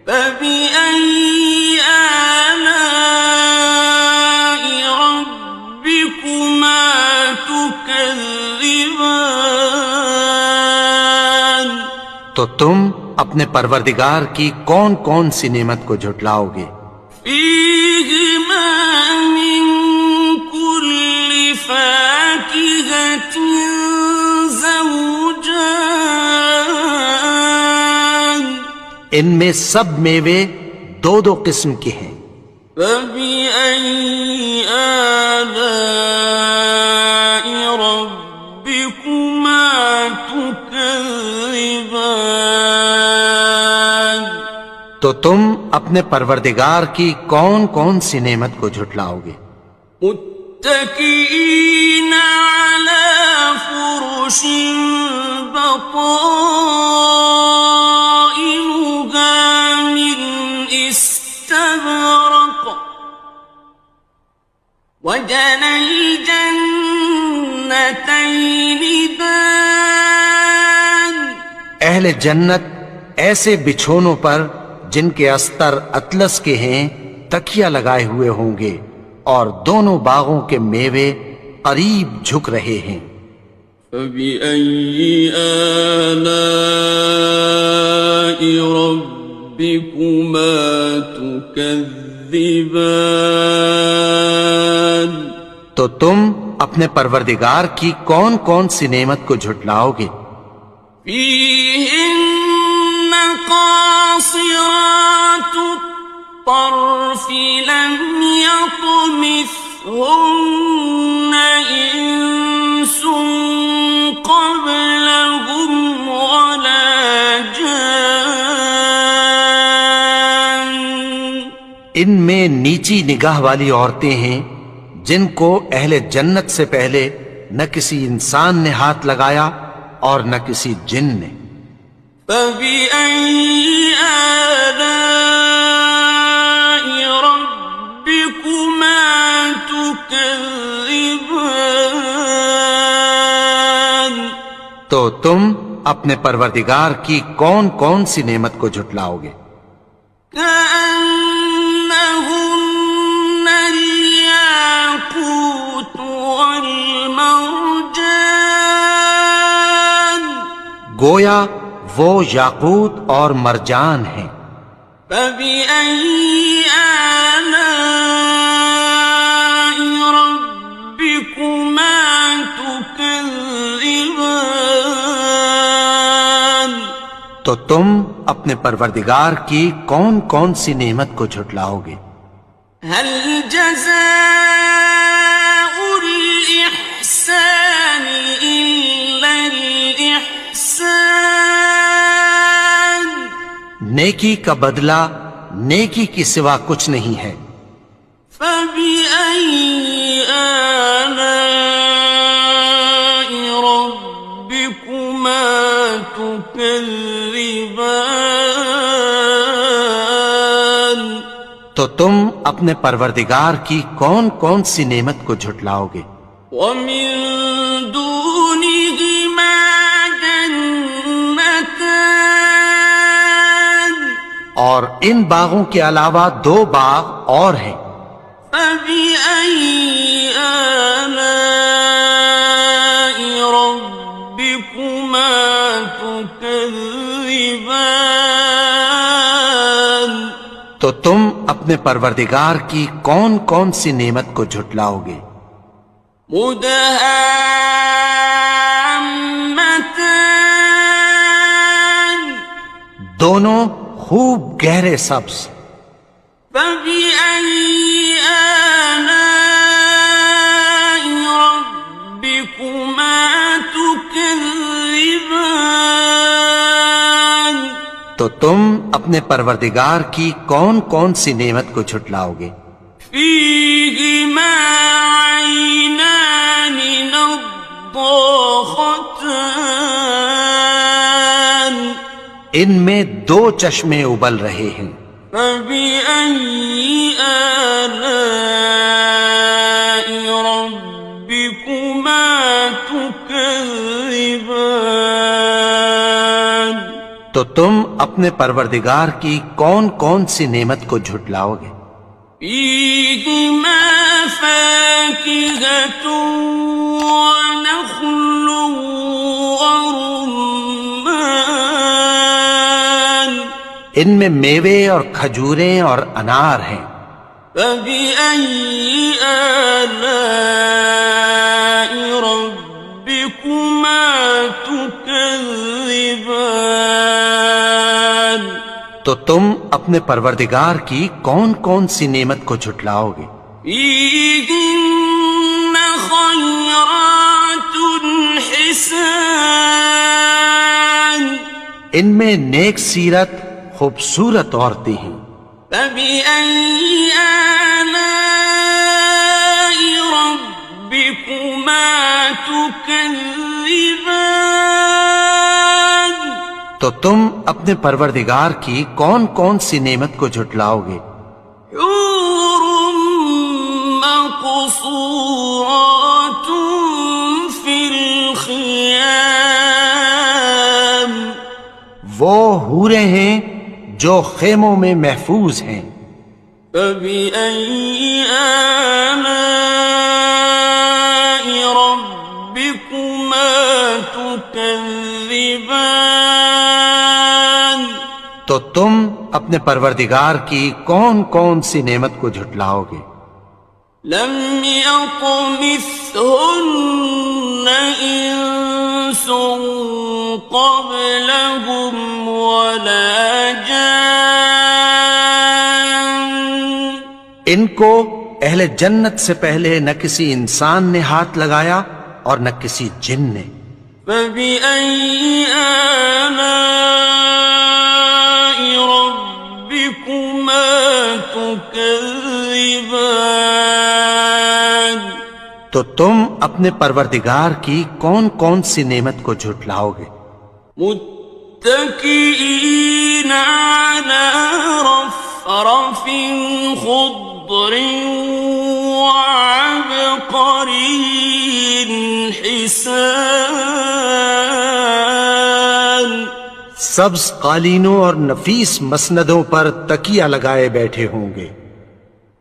Speaker 1: فَبِأَيِّ آلَاءِ رَبِّكُمَا تُكَذِّبَانِ.
Speaker 2: تو تم اپنے پروردگار کی کون کون سی نعمت کو جھٹلاؤ گے؟
Speaker 1: فِيهِمَا مِن كُلِّ فَاكِهَةٍ زَوْجَانِ.
Speaker 2: ان میں سب میوے 2 قسم کے ہیں.
Speaker 1: فَبِأَيِّ آلَاءِ رَبِّكُمَا تُكَذِّبَانِ.
Speaker 2: تو تم اپنے پروردگار کی کون کون سی نعمت کو جھٹلاؤ گے؟
Speaker 1: متكئين على فرش بطائنها من استبرق وجنى الجنتين دان.
Speaker 2: اہل جنت ایسے بچھونوں پر جن کے استر اطلس کے ہیں تکیہ لگائے ہوئے ہوں گے اور دونوں باغوں کے میوے قریب جھک رہے ہیں.
Speaker 1: فَبِأَيِّ آلَاءِ رَبِّكُمَا تُكَذِّبَانِ.
Speaker 2: تو تم اپنے پروردگار کی کون کون سی نعمت کو جھٹلاؤ گے؟
Speaker 1: فِيهِنَّ قَاصِرَاتُ الطَّرْفِ لَمْ يَطْمِثْهُنَّ إِنسٌ قَبْلَهُمْ وَلَا جَانٌّ.
Speaker 2: ان میں نیچی نگاہ والی عورتیں ہیں جن کو اہل جنت سے پہلے نہ کسی انسان نے ہاتھ لگایا اور نہ کسی جن نے۔
Speaker 1: فَبِأَيِّ آلَاءِ رَبِّكُمَا تُكَذِّبَانِ؟
Speaker 2: تو تم اپنے پروردگار کی کون کون سی نعمت کو جھٹلاؤ گے؟
Speaker 1: كأنهن الياقوت والمرجان،
Speaker 2: گویا وہ یاقوت اور مرجان ہیں۔
Speaker 1: فبأي آلاء ربكما تكذبان؟
Speaker 2: تو تم اپنے پروردگار کی کون کون سی نعمت کو جھٹلاؤ گے؟
Speaker 1: هل جزاء الإحسان إلا الإحسان؟
Speaker 2: نیکی کا بدلہ نیکی کی سوا کچھ نہیں ہے۔
Speaker 1: فبأي آلاء ربكما تكذبان؟
Speaker 2: تو تم اپنے پروردگار کی کون کون سی نعمت کو جھٹلاؤ گے؟
Speaker 1: ومن دونهما جنتان،
Speaker 2: اور ان باغوں کے علاوہ دو باغ اور ہیں۔
Speaker 1: فبأي آلاء ربكما تكذبان؟
Speaker 2: تو تم اپنے پروردگار کی کون کون سی نعمت کو جھٹلاؤ گے؟
Speaker 1: مدهامتان،
Speaker 2: دونوں خوب گہرے سبز۔
Speaker 1: فبأي آلاء ربكما تكذبان؟
Speaker 2: تو تم اپنے پروردگار کی کون کون سی نعمت کو جھٹلاؤ گے؟
Speaker 1: فيهما عينان نضاختان،
Speaker 2: ان میں دو چشمے ابل رہے ہیں۔
Speaker 1: فبأي آلاء ربكما تكذبان؟
Speaker 2: تو تم اپنے پروردگار کی کون کون سی نعمت کو جھٹلاؤ گے؟
Speaker 1: فيهما فاكهة ونخل ورمان،
Speaker 2: ان میں میوے اور کھجوریں اور انار ہیں۔
Speaker 1: فبأي آلاء ربكما تكذبان؟
Speaker 2: تو تم اپنے پروردگار کی کون کون سی نعمت کو جھٹلاؤ گے؟
Speaker 1: فيهن خيرات حسان،
Speaker 2: ان میں نیک سیرت خوبصورت عورتیں ہیں۔
Speaker 1: فبأي آلاء ربكما تكذبان؟
Speaker 2: تو تم اپنے پروردگار کی کون کون سی نعمت کو جھٹلاؤ گے؟
Speaker 1: حور مقصورات في الخيام،
Speaker 2: وہ حوریں ہیں جو خیموں میں محفوظ ہیں۔
Speaker 1: فبأي آلاء ربكما تكذبان؟
Speaker 2: تو تم اپنے پروردگار کی کون کون سی نعمت کو جھٹلاؤ گے؟
Speaker 1: لم يطمثهن إنس قبلهم ولا جان،
Speaker 2: ان کو اہل جنت سے پہلے نہ کسی انسان نے ہاتھ لگایا اور نہ کسی جن نے۔
Speaker 1: فبأي آلاء ربكما تكذبان؟
Speaker 2: تو تم اپنے پروردگار کی کون کون سی نعمت کو جھٹلاؤ گے؟
Speaker 1: متكئين على رفرف خضر وعبقري حسان،
Speaker 2: سبز قالینوں اور نفیس مسندوں پر تکیہ لگائے بیٹھے ہوں گے۔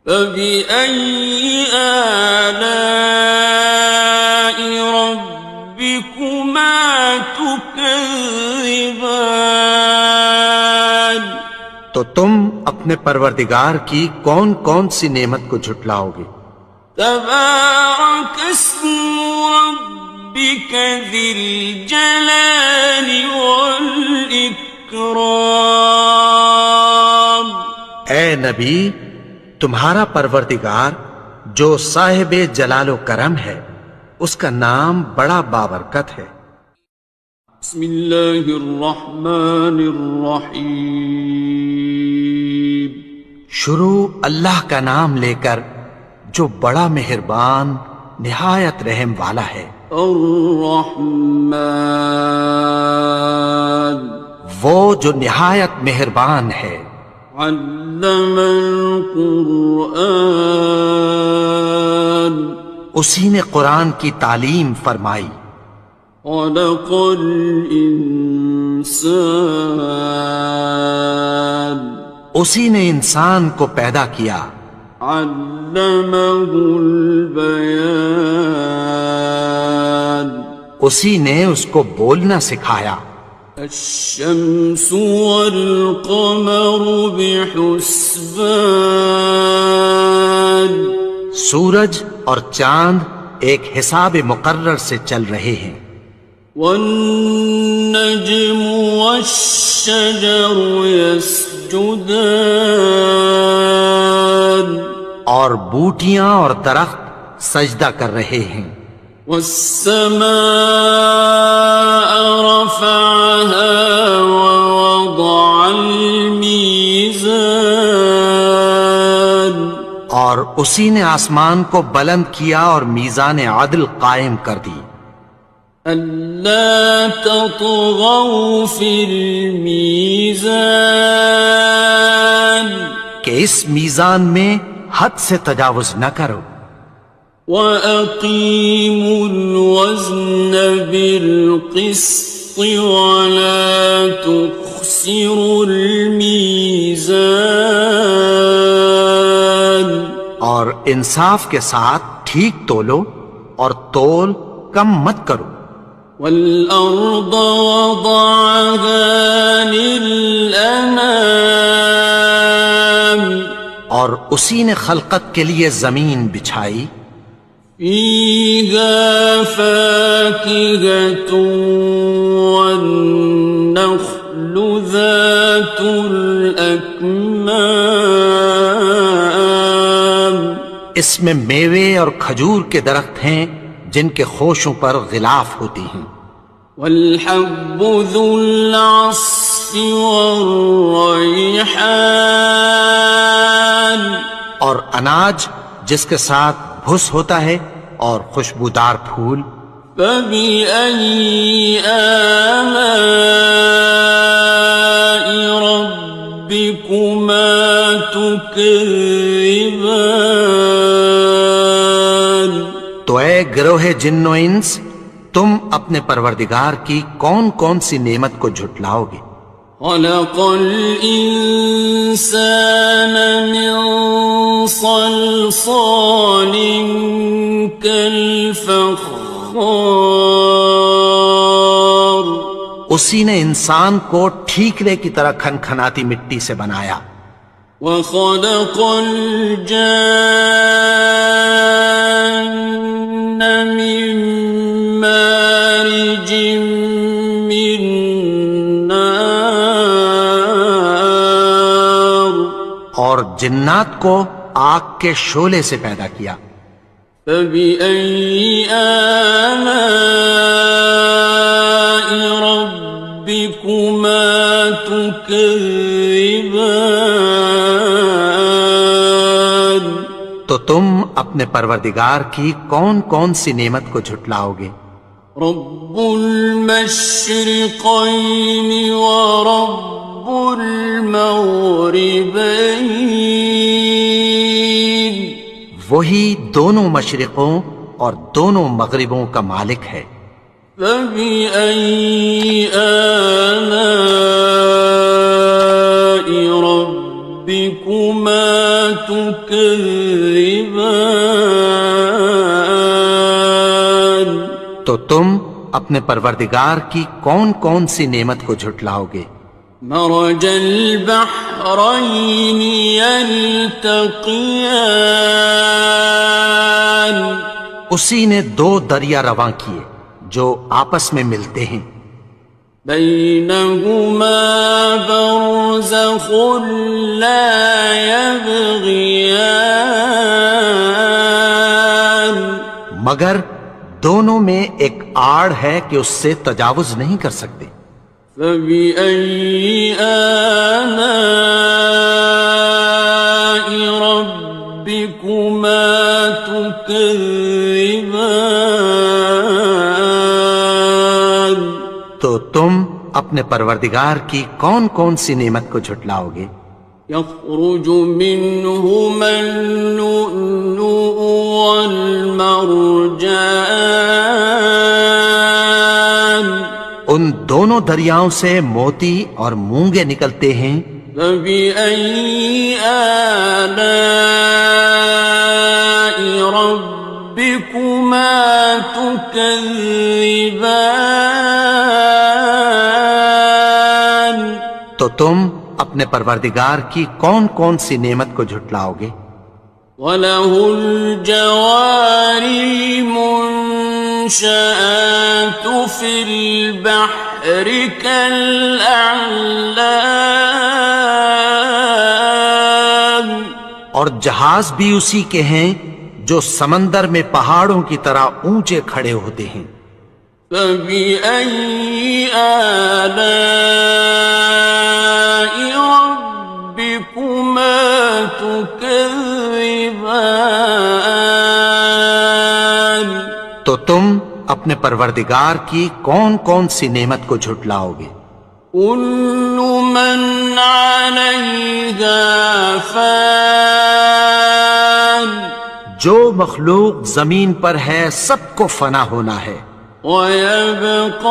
Speaker 1: فبأي آلاء ربكما تكذبان،
Speaker 2: تو تم اپنے پروردگار کی کون کون سی نعمت کو جھٹلاؤ گے؟
Speaker 1: تبارك اسم ربك ذي الجلال والإكرام،
Speaker 2: اے نبی، تمہارا پروردگار جو صاحب جلال و کرم ہے، اس کا نام بڑا بابرکت ہے۔
Speaker 1: بسم اللہ الرحمن الرحیم،
Speaker 2: شروع اللہ کا نام لے کر جو بڑا مہربان نہایت رحم والا ہے۔
Speaker 1: الرحمن،
Speaker 2: وہ جو نہایت مہربان ہے۔
Speaker 1: علم القرآن،
Speaker 2: اسی نے قرآن کی تعلیم فرمائی۔
Speaker 1: خلق الانسان،
Speaker 2: اسی نے انسان کو پیدا کیا۔
Speaker 1: علمہ البیان،
Speaker 2: اسی نے اس کو بولنا سکھایا۔
Speaker 1: الشمس والقمر بحسبان،
Speaker 2: سورج اور چاند ایک حساب مقرر سے چل رہے ہیں۔
Speaker 1: والنجم والشجر يسجدان،
Speaker 2: اور بوٹیاں اور درخت سجدہ کر رہے ہیں۔
Speaker 1: والسماء رفعها ووضع الميزان،
Speaker 2: اور اسی نے آسمان کو بلند کیا اور میزان عدل قائم کر دی۔
Speaker 1: ألا تطغوا في الميزان،
Speaker 2: کہ اس میزان میں حد سے تجاوز نہ کرو۔
Speaker 1: وَأَقِيمُوا الْوَزْنَ بِالْقِسْطِ وَلَا تُخْسِرُوا الْمِيزَانَ،
Speaker 2: اور انصاف کے ساتھ ٹھیک تولو اور تول کم مت کرو۔
Speaker 1: وَالْأَرْضَ وَضَعَهَا لِلْأَنَامِ،
Speaker 2: اور اسی نے خلقت کے لیے زمین بچھائی۔
Speaker 1: فِيهَا فَاكِهَةٌ وَالنَّخْلُ ذَاتُ الْأَكْمَامِ،
Speaker 2: اس میں میوے اور کھجور کے درخت ہیں جن کے خوشوں پر غلاف ہوتی ہیں۔
Speaker 1: وَالْحَبُّ ذُو الْعَصْفِ وَالرَّيْحَانِ،
Speaker 2: اور اناج جس کے ساتھ بھس ہوتا ہے اور خوشبودار پھول۔
Speaker 1: فَبِأَيِّ آلَاءِ رَبِّكُمَا تُكَذِّبَانِ،
Speaker 2: تو اے گروہ جن و انس، تم اپنے پروردگار کی کون کون سی نعمت کو جھٹلاؤ گے؟
Speaker 1: خَلَقَ الْإِنسَانَ مِنْ صَلْصَالٍ كَالْفَخَّارِ،
Speaker 2: اسی نے انسان کو ٹھیکرے کی طرح کھنکھناتی مٹی سے بنایا۔
Speaker 1: وَخَلَقَ الْجَانَّ مِن مَّارِجٍ مِّن نَّارٍ،
Speaker 2: اور جنات کو آگ کے شعلے سے پیدا کیا۔
Speaker 1: فَبِأَيِّ آلَاءِ رَبِّكُمَا تُكَذِّبَانِ،
Speaker 2: تو تم اپنے پروردگار کی کون کون سی نعمت کو جھٹلاؤ گے؟
Speaker 1: رب المشرقین ورب المغربین،
Speaker 2: وہی دونوں مشرقوں اور دونوں مغربوں کا مالک ہے۔
Speaker 1: فبأي آلاء ربكما تكذبان،
Speaker 2: تو تم اپنے پروردگار کی کون کون سی نعمت کو جھٹلاؤ گے؟
Speaker 1: مرج البحرين يلتقيان،
Speaker 2: اسی نے دو دریا رواں کیے جو آپس میں ملتے ہیں،
Speaker 1: بينهما برزخ لا يبغيان،
Speaker 2: مگر دونوں میں ایک آڑ ہے کہ اس سے تجاوز نہیں کر سکتے۔
Speaker 1: فبأي آلاء ربكما تكذبان،
Speaker 2: تو تم اپنے پروردگار کی کون کون سی نعمت کو جھٹلاؤ گے؟
Speaker 1: يخرج منهما اللؤلؤ والمرجان،
Speaker 2: ان دونوں دریاؤں سے موتی اور مونگے نکلتے ہیں۔
Speaker 1: فبأي آلاء ربكما تكذبان،
Speaker 2: تو تم اپنے پروردگار کی کون کون سی نعمت کو جھٹلاؤ گے؟
Speaker 1: وَلَهُ الْجَوَارِ الْمُنشَآتُ فِي الْبَحْرِ كَالْأَعْلَامِ،
Speaker 2: اور جہاز بھی اسی کے ہیں جو سمندر میں پہاڑوں کی طرح اونچے کھڑے ہوتے ہیں۔
Speaker 1: فَبِأَيِّ آلَاءِ رَبِّكُمَا تُكَذِّبَانِ،
Speaker 2: تو تم اپنے پروردگار کی کون کون سی نعمت کو جھٹلاؤ گے؟
Speaker 1: كُلُّ مَنْ عَلَيْهَا فَانٍ،
Speaker 2: جو مخلوق زمین پر ہے سب کو فنا ہونا ہے،
Speaker 1: وَيَبْقَى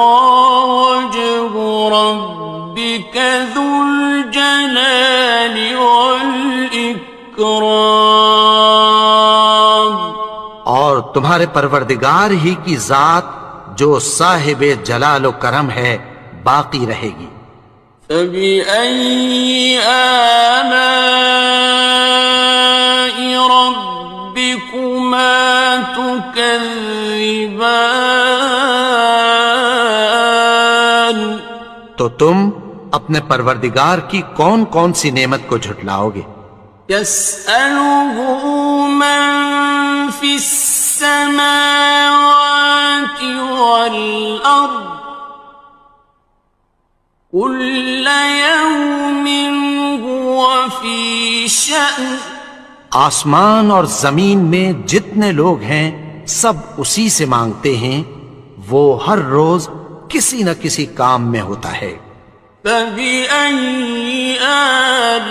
Speaker 1: وَجْهُ رَبِّكَ ذُو الْجَلَالِ وَالْإِكْرَامِ،
Speaker 2: اور تمہارے پروردگار ہی کی ذات جو صاحب جلال و کرم ہے باقی رہے گی۔
Speaker 1: فَبِأَيِّ آلَاءِ رَبِّكُمَا تُكَذِّبَانِ،
Speaker 2: تو تم اپنے پروردگار کی کون کون سی نعمت کو جھٹلاؤ گے؟
Speaker 1: يَسْأَلُهُ مَن فِي السَّمَاوَاتِ وَالْأَرْضِ كُلَّ يَوْمٍ هُوَ فِي شَأْنٍ،
Speaker 2: آسمان اور زمین میں جتنے لوگ ہیں سب اسی سے مانگتے ہیں، وہ ہر روز کسی نہ کسی کام میں ہوتا ہے۔
Speaker 1: فَبِأَيِّ آلَاءِ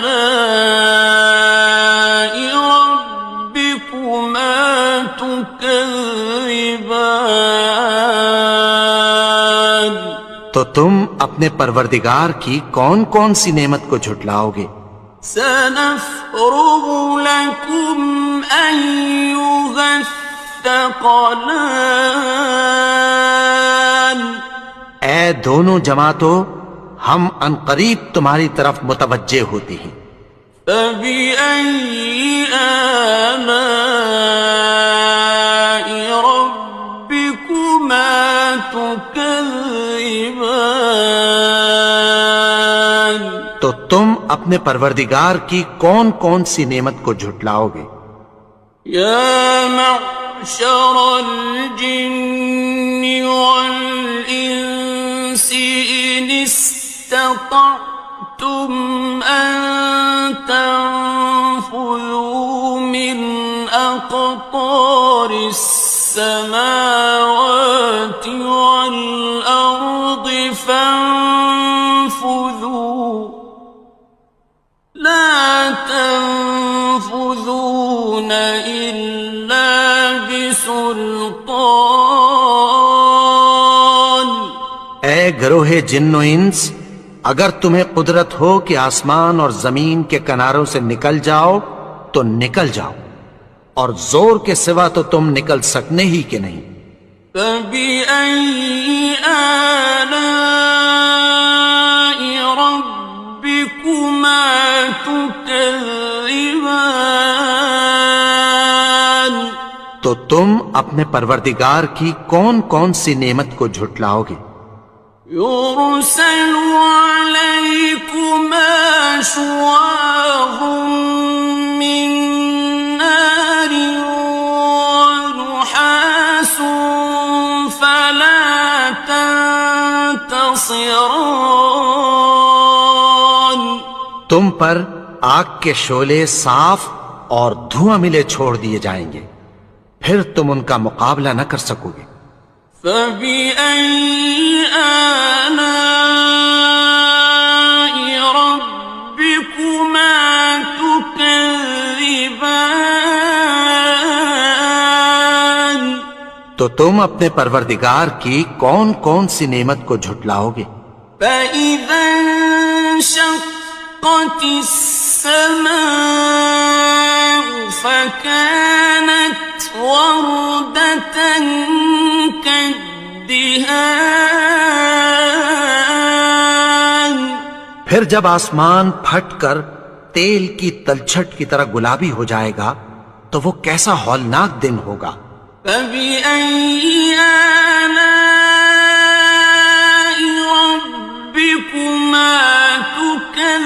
Speaker 1: رَبِّكُمَا تُكَذِّبَانِ،
Speaker 2: تو تم اپنے پروردگار کی کون کون سی نعمت کو جھٹلاؤ گے؟
Speaker 1: سَنَفْرُغُ لَكُمْ أَيُّهَ الثَّقَلَانِ،
Speaker 2: اے دونوں جماعتوں، ہم عنقریب تمہاری طرف متوجہ ہوتے ہیں۔
Speaker 1: فَبِأَيِّ آلَاءِ رَبِّكُمَا تُكَذِّبَانِ،
Speaker 2: تو تم اپنے پروردگار کی کون کون سی نعمت کو جھٹلاؤ گے؟
Speaker 1: يَا مَعْشَرَ الْجِنِّ وَالْإِنسِ إِنِ اسْتَطَعْتُمْ أَن تَنفُذُوا مِنْ أَقْطَارِ سلطان
Speaker 2: اے گروہ جن و انس، اگر تمہیں قدرت ہو کہ آسمان اور زمین کے کناروں سے نکل جاؤ تو نکل جاؤ، اور زور کے سوا تو تم نکل سکنے ہی کہ نہیں۔
Speaker 1: فَبِأَيِّ آلَاءِ رَبِّكُمَا تُكَذِّبَانِ
Speaker 2: تو تم اپنے پروردگار کی کون کون سی نعمت کو جھٹلاؤ گے؟
Speaker 1: يُرْسَلُ عَلَيْكُمَا شُوَاظٌ مِّن نَّارٍ وَنُحَاسٌ فَلَا تَنتَصِرَانِ
Speaker 2: تم پر آگ کے شعلے صاف اور دھواں ملے چھوڑ دیے جائیں گے، پھر تم ان کا مقابلہ نہ کر سکو گے۔
Speaker 1: فَبِأَيِّ آلَاءِ رَبِّكُمَا تُكَذِّبَانِ
Speaker 2: تو تم اپنے پروردگار کی کون کون سی نعمت کو جھٹلاؤ گے؟
Speaker 1: فَإِذَا انشَقَّتِ السَّمَاءُ فَكَانَتْ وَرْدَةً كَالدِّهَانِ
Speaker 2: پھر جب آسمان پھٹ کر تیل کی تلچھٹ کی طرح گلابی ہو جائے گا تو وہ کیسا ہولناک دن ہوگا۔
Speaker 1: فَبِأَيِّ آلَاءِ رَبِّكُمَا تُكَذِّبَانِ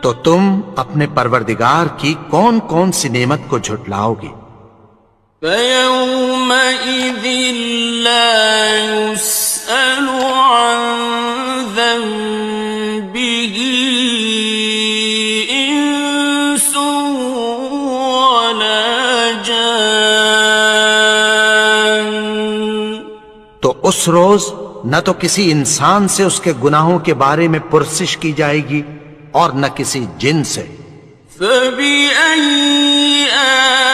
Speaker 2: تو تم اپنے پروردگار کی کون کون سی نعمت کو جھٹلاؤ گے؟
Speaker 1: فَيَوْمَئِذٍ لَا يُسْأَلُ عَنْ ذَنبِهِ إِنسٌ وَلَا جَانٌ
Speaker 2: تو اس روز نہ تو کسی انسان سے اس کے گناہوں کے بارے میں پرسش کی جائے گی اور نہ کسی جن سے۔
Speaker 1: فَبِأَيِّ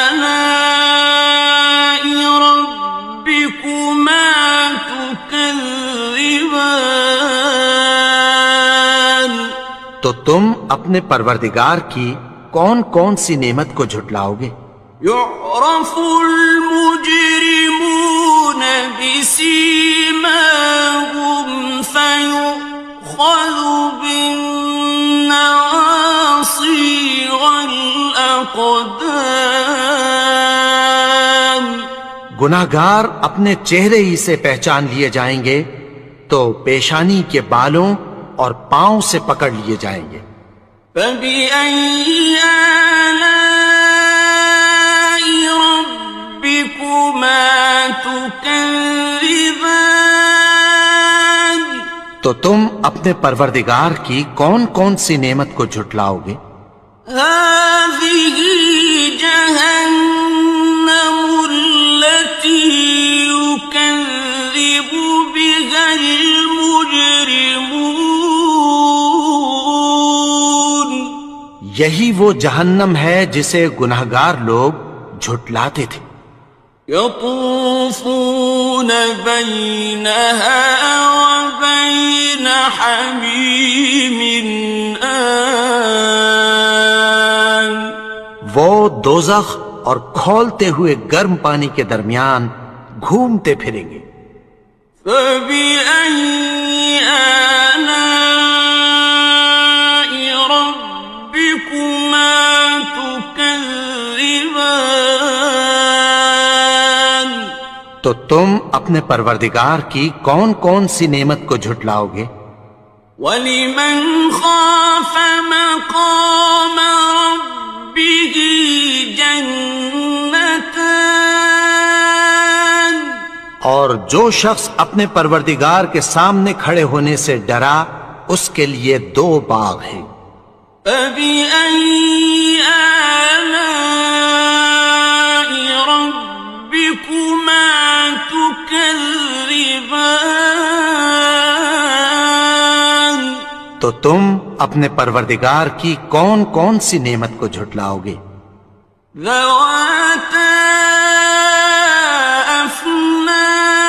Speaker 1: آلَاءِ رَبِّكُمَا تُكَذِّبَانِ
Speaker 2: تو تم اپنے پروردگار کی کون کون سی نعمت کو جھٹلاؤ گے؟
Speaker 1: يُعْرَفُ الْمُجْرِمُونَ بِسِيمَاهُمْ فَيُؤْخَذُ بِالنَّوَاصِي وَالْأَقْدَامِ
Speaker 2: گناہگار اپنے چہرے ہی سے پہچان لیے جائیں گے تو پیشانی کے بالوں اور پاؤں سے پکڑ لیے جائیں گے۔
Speaker 1: فَبِأَيِّ آلَاءِ رَبِّكُمَا تُكَذِّبَانِ
Speaker 2: تو تم اپنے پروردگار کی کون کون سی نعمت کو جھٹلاؤ گے؟
Speaker 1: هَٰذِهِ جَهَنَّمُ الَّتِي يُكَذِّبُ بِهَا الْمُجْرِمُونَ
Speaker 2: یہی وہ جہنم ہے جسے گناہگار لوگ جھٹلاتے تھے۔
Speaker 1: يَطُوفُونَ بَيْنَهَا وَبَيْنَ حَمِيمٍ آنٍ
Speaker 2: وہ دوزخ اور کھولتے ہوئے گرم پانی کے درمیان گھومتے پھریں گے۔
Speaker 1: فَبِأَيِّ آلَاءِ رَبِّكُمَا تُكَذِّبَانِ
Speaker 2: تو تم اپنے پروردگار کی کون کون سی نعمت کو جھٹلاؤ گے؟
Speaker 1: وَلِمَنْ خَافَ مَقَامَ رَبِّهِ جَنَّتَانِ
Speaker 2: اور جو شخص اپنے پروردگار کے سامنے کھڑے ہونے سے ڈرا اس کے لیے 2 باغ ہیں۔
Speaker 1: فَبِأَيِّ آلَاءِ رَبِّكُمَا تُكَذِّبَانِ
Speaker 2: تو تم اپنے پروردگار کی کون کون سی نعمت کو جھٹلاؤ گے؟
Speaker 1: ذواتا افنان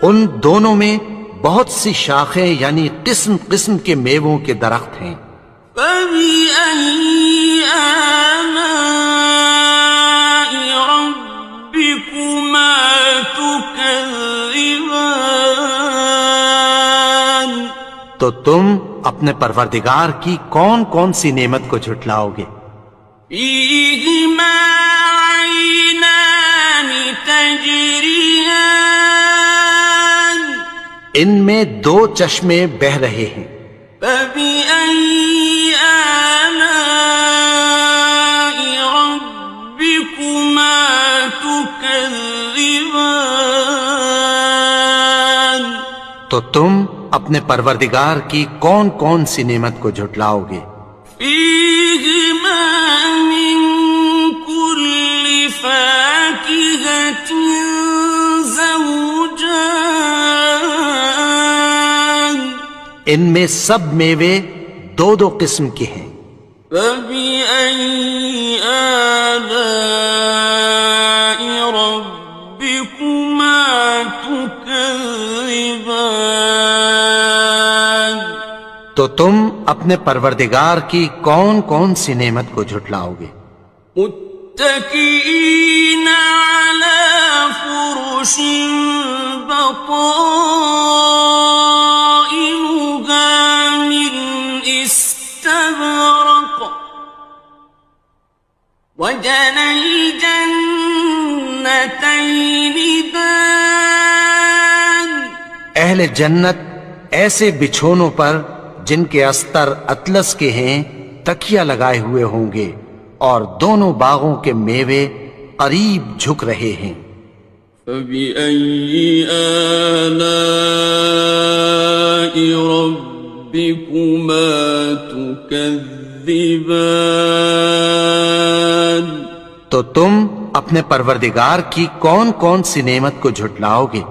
Speaker 2: ان دونوں میں بہت سی شاخیں یعنی قسم قسم کے میووں کے درخت ہیں.
Speaker 1: فبأي آلاء ربكما تكذبان
Speaker 2: تو تم اپنے پروردگار کی کون کون سی نعمت کو جھٹلاؤ گے؟
Speaker 1: فيهما عينان تجريان
Speaker 2: ان میں دو چشمے بہ رہے ہیں.
Speaker 1: فبأي آلاء ربكما تكذبان
Speaker 2: تو تم اپنے پروردگار کی کون کون سی نعمت کو جھٹلاؤ گے؟
Speaker 1: فيهما من كل فاكهة زوجان
Speaker 2: ان میں سب میوے دو دو قسم کے ہیں.
Speaker 1: فبأي آلاء ربكما تكذبان
Speaker 2: تو تم اپنے پروردگار کی کون کون سی نعمت کو جھٹلاؤ گے؟
Speaker 1: متكئين على فرش بطائنها من استبرق وجنى الجنتين دان
Speaker 2: اہل جنت ایسے بچھونوں پر جن کے استر اطلس کے ہیں تکیہ لگائے ہوئے ہوں گے اور دونوں باغوں کے میوے قریب جھک رہے ہیں.
Speaker 1: فبأي آلاء ربكما تكذبان
Speaker 2: تو تم اپنے پروردگار کی کون کون سی نعمت کو جھٹلاؤ گے؟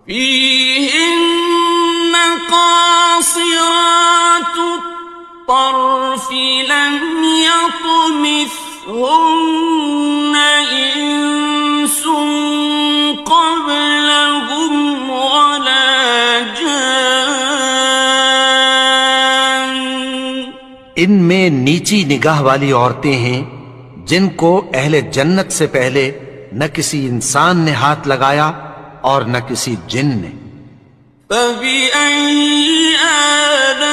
Speaker 1: فيهن قاصرات الطرف لم يطمثهن إنس قبلهم ولا جان
Speaker 2: ان میں نیچی نگاہ والی عورتیں ہیں جن کو اہل جنت سے پہلے نہ کسی انسان نے ہاتھ لگایا اور نہ کسی جن نے.
Speaker 1: فبأي آلاء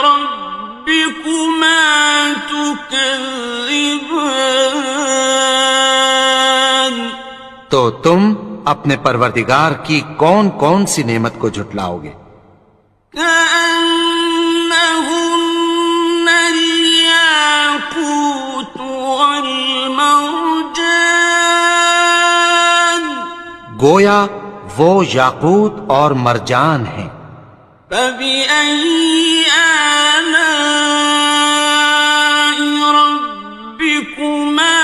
Speaker 1: ربكما تكذبان
Speaker 2: تو تم اپنے پروردگار کی کون کون سی نعمت کو جھٹلاؤ گے؟
Speaker 1: كأنهن الياقوت والمرجان
Speaker 2: گویا وہ یاقوت اور مرجان ہیں.
Speaker 1: فبأي آلاء ربكما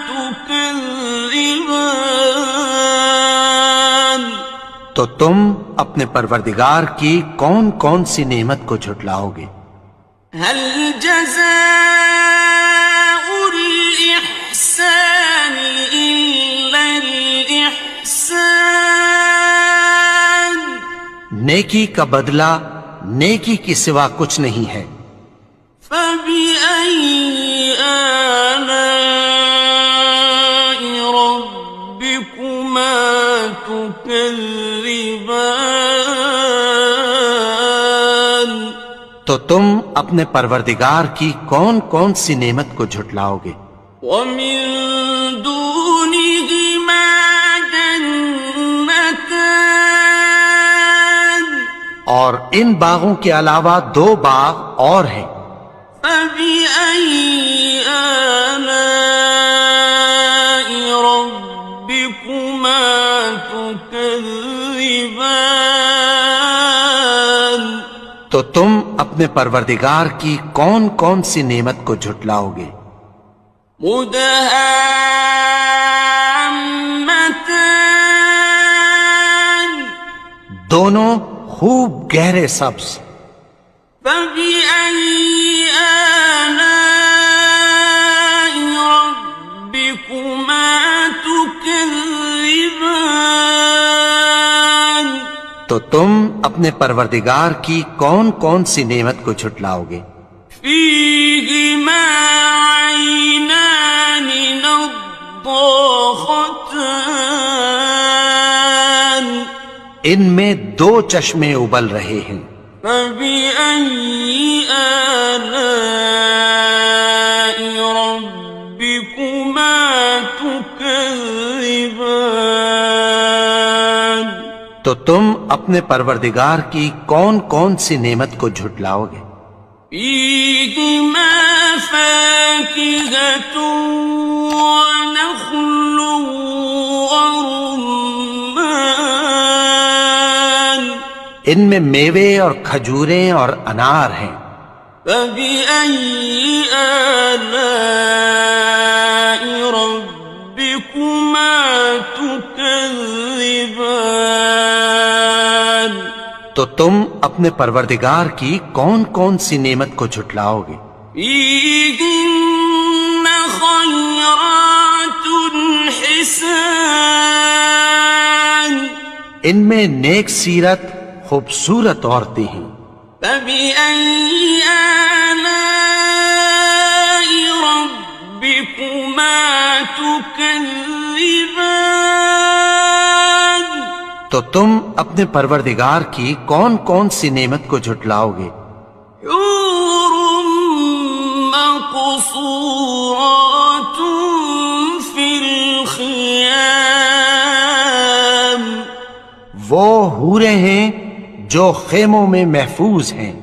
Speaker 1: تكذبان
Speaker 2: تو تم اپنے پروردگار کی کون کون سی نعمت کو جھٹلاؤ گے؟
Speaker 1: هل جزاء الإحسان إلا الإحسان
Speaker 2: نیکی کا بدلہ نیکی کی سوا کچھ نہیں ہے.
Speaker 1: فبأي آلاء ربكما تكذبان
Speaker 2: تو تم اپنے پروردگار کی کون کون سی نعمت کو جھٹلاؤ گے؟
Speaker 1: ومن دونهما جنتان
Speaker 2: اور ان باغوں کے علاوہ دو باغ اور ہیں.
Speaker 1: فبأي آلاء ربكما تكذبان
Speaker 2: تو تم اپنے پروردگار کی کون کون سی نعمت کو جھٹلاؤ گے؟
Speaker 1: مدهامتان
Speaker 2: دونوں خوب گہرے سبز.
Speaker 1: فبأي آلاء
Speaker 2: تم اپنے پروردگار کی کون کون سی نعمت کو جھٹلاؤ گے؟
Speaker 1: فيهما عينان نضاختان
Speaker 2: ان میں دو چشمے ابل رہے ہیں،
Speaker 1: فبأي آلاء ربكما تكذبان
Speaker 2: تو تم اپنے پروردگار کی کون کون سی نعمت کو جھٹلاؤ گے؟
Speaker 1: فيهما فاكهة ونخل ورمان
Speaker 2: ان میں میوے اور کھجوریں اور انار ہیں،
Speaker 1: فبأي آلاء ربكما تكذبان
Speaker 2: تو تم اپنے پروردگار کی کون کون سی نعمت کو جھٹلاؤ گے؟
Speaker 1: فيهن خيرات حسان
Speaker 2: ان میں نیک سیرت خوبصورت عورتیں ہیں،
Speaker 1: فبأي آلاء ربكما تكذبان
Speaker 2: تو تم اپنے پروردگار کی کون کون سی نعمت کو جھٹلاؤ گے؟
Speaker 1: حور مقصورات في الخيام
Speaker 2: وہ حوریں ہیں جو خیموں میں محفوظ ہیں،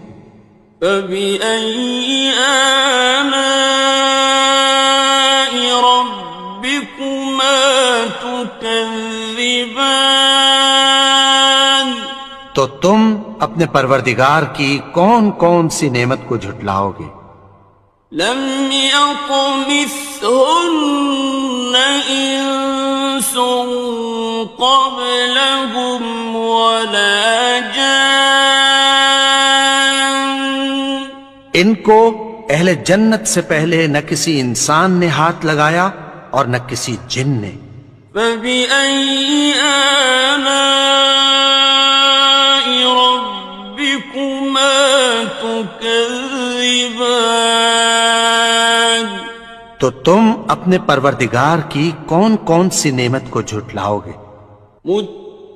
Speaker 1: فبأي آلاء ربكما تكذبان
Speaker 2: تو تم اپنے پروردگار کی کون کون سی نعمت کو جھٹلاؤ گے؟
Speaker 1: لم يطمثهن إنس قبلهم ولا جان
Speaker 2: ان کو اہل جنت سے پہلے نہ کسی انسان نے ہاتھ لگایا اور نہ کسی جن نے،
Speaker 1: فبأي آلاء ربكما تكذبان
Speaker 2: تو تم اپنے پروردگار کی کون کون سی نعمت کو جھٹلاؤ گے؟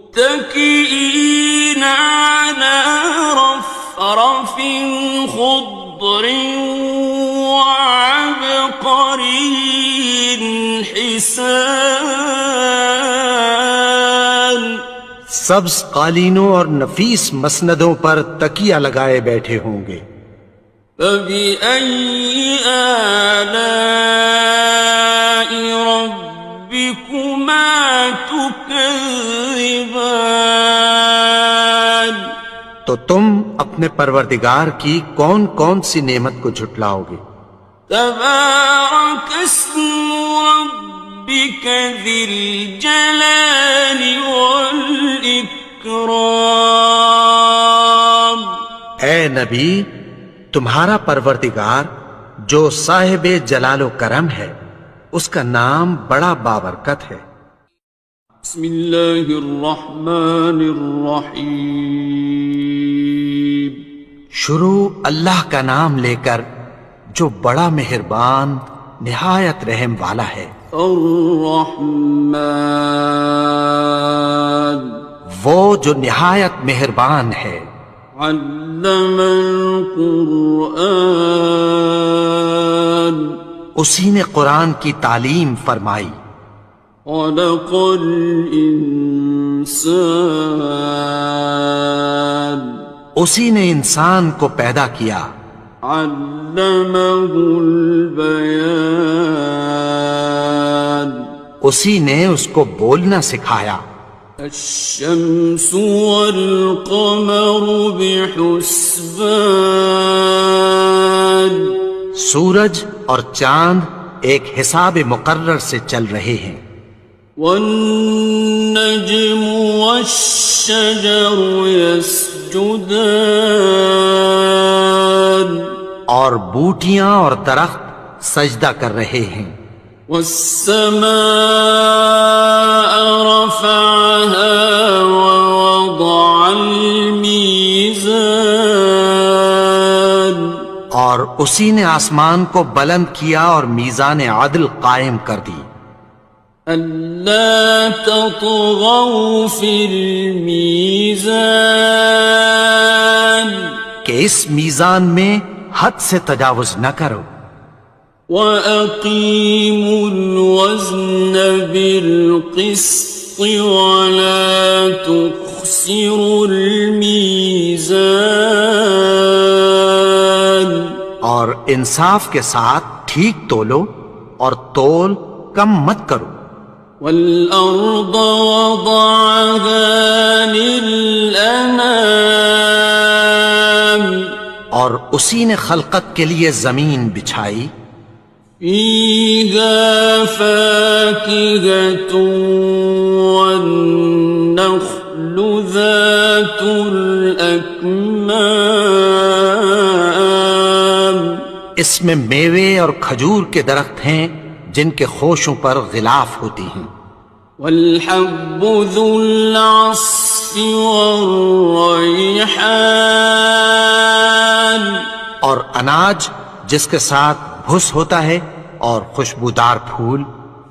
Speaker 1: متكئين على رفرف خضر وعبقري حسان
Speaker 2: سبز قالینوں اور نفیس مسندوں پر تکیہ لگائے بیٹھے ہوں گے،
Speaker 1: فبأي آلاء ربكما تكذبان
Speaker 2: تو تم اپنے پروردگار کی کون کون سی نعمت کو جھٹلاؤ گے؟
Speaker 1: تبارك اسم ربك ذي الجلال والإكرام
Speaker 2: اے نبی، تمہارا پروردگار جو صاحب جلال و کرم ہے، اس کا نام بڑا بابرکت ہے۔
Speaker 1: بسم الله الرحمن الرحيم
Speaker 2: شروع اللہ کا نام لے کر جو بڑا مہربان نہایت رحم والا ہے۔
Speaker 1: الرحمن
Speaker 2: وہ جو نہایت مہربان ہے،
Speaker 1: علم القرآن
Speaker 2: اسی نے قرآن کی تعلیم فرمائی،
Speaker 1: خلق الإنسان
Speaker 2: اسی نے انسان کو پیدا کیا،
Speaker 1: علمه البيان
Speaker 2: اسی نے اس کو بولنا سکھایا۔
Speaker 1: الشمس والقمر بحسبان
Speaker 2: سورج اور چاند ایک حساب مقرر سے چل رہے ہیں،
Speaker 1: والنجم والشجر يسجدان
Speaker 2: اور بوٹیاں اور درخت سجدہ کر رہے ہیں،
Speaker 1: والسماء رفعها ووضع
Speaker 2: اور اسی نے آسمان کو بلند کیا اور میزان عدل قائم کر دی
Speaker 1: ألا تطغوا في الميزان
Speaker 2: کہ اس میزان میں حد سے تجاوز نہ کرو
Speaker 1: وأقيموا الوزن بالقسط ولا تخسروا الميزان
Speaker 2: اور انصاف کے ساتھ ٹھیک تولو اور تول کم مت کرو
Speaker 1: والأرض وضعها للأنام
Speaker 2: اور اسی نے خلقت کے لیے زمین بچھائی
Speaker 1: فيها فاكهة والنخل ذات الأكمام
Speaker 2: اس میں میوے اور کھجور کے درخت ہیں جن کے خوشوں پر غلاف ہوتی ہیں
Speaker 1: والحب ذو العصف والريحان
Speaker 2: اور اناج جس کے ساتھ بھس ہوتا ہے اور خوشبودار پھول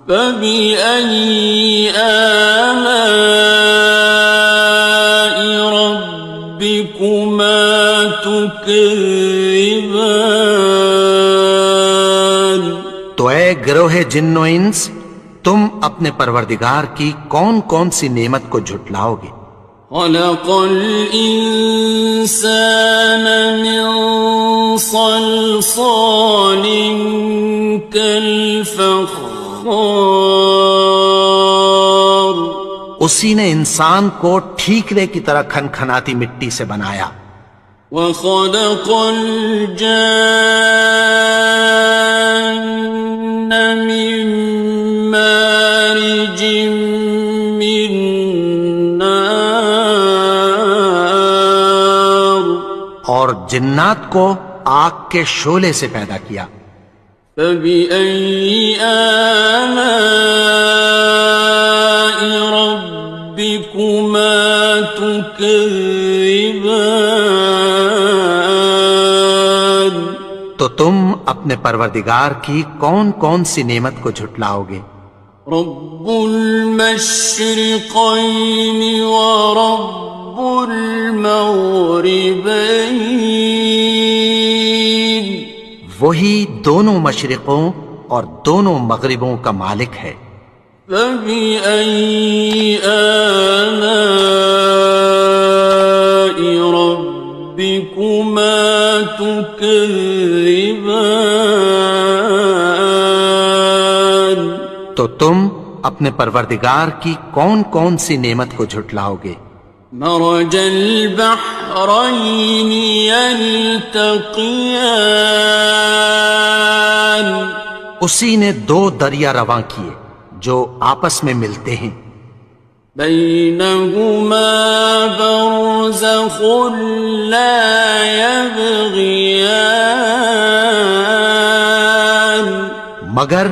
Speaker 1: فبأي آلاء ربكما تكذبان
Speaker 2: تو اے گروہ جن و انس تم اپنے پروردگار کی کون کون سی نعمت کو جھٹلاؤ گے
Speaker 1: خلق الإنسان من صلصال كالفخار
Speaker 2: اسی نے انسان کو ٹھیکرے کی طرح کھنکھناتی مٹی سے بنایا
Speaker 1: وخلق الجان من مارج من نار
Speaker 2: اور جنات کو آگ کے شعلے سے پیدا کیا
Speaker 1: فبأي آلاء ربكما تكذبان
Speaker 2: تو تم اپنے پروردگار کی کون کون سی نعمت کو جھٹلاؤ گے
Speaker 1: رب المشرقين ورب المغربين
Speaker 2: وہی دونوں مشرقوں اور دونوں مغربوں کا مالک ہے
Speaker 1: فبأي آلاء ربكما تكذبان
Speaker 2: تو تم اپنے پروردگار کی کون کون سی نعمت کو جھٹلاؤ گے
Speaker 1: مرج البحرين يلتقيان
Speaker 2: اسی نے دو دریا رواں کیے جو آپس میں ملتے ہیں
Speaker 1: بينهما برزخ لا يبغيان
Speaker 2: مگر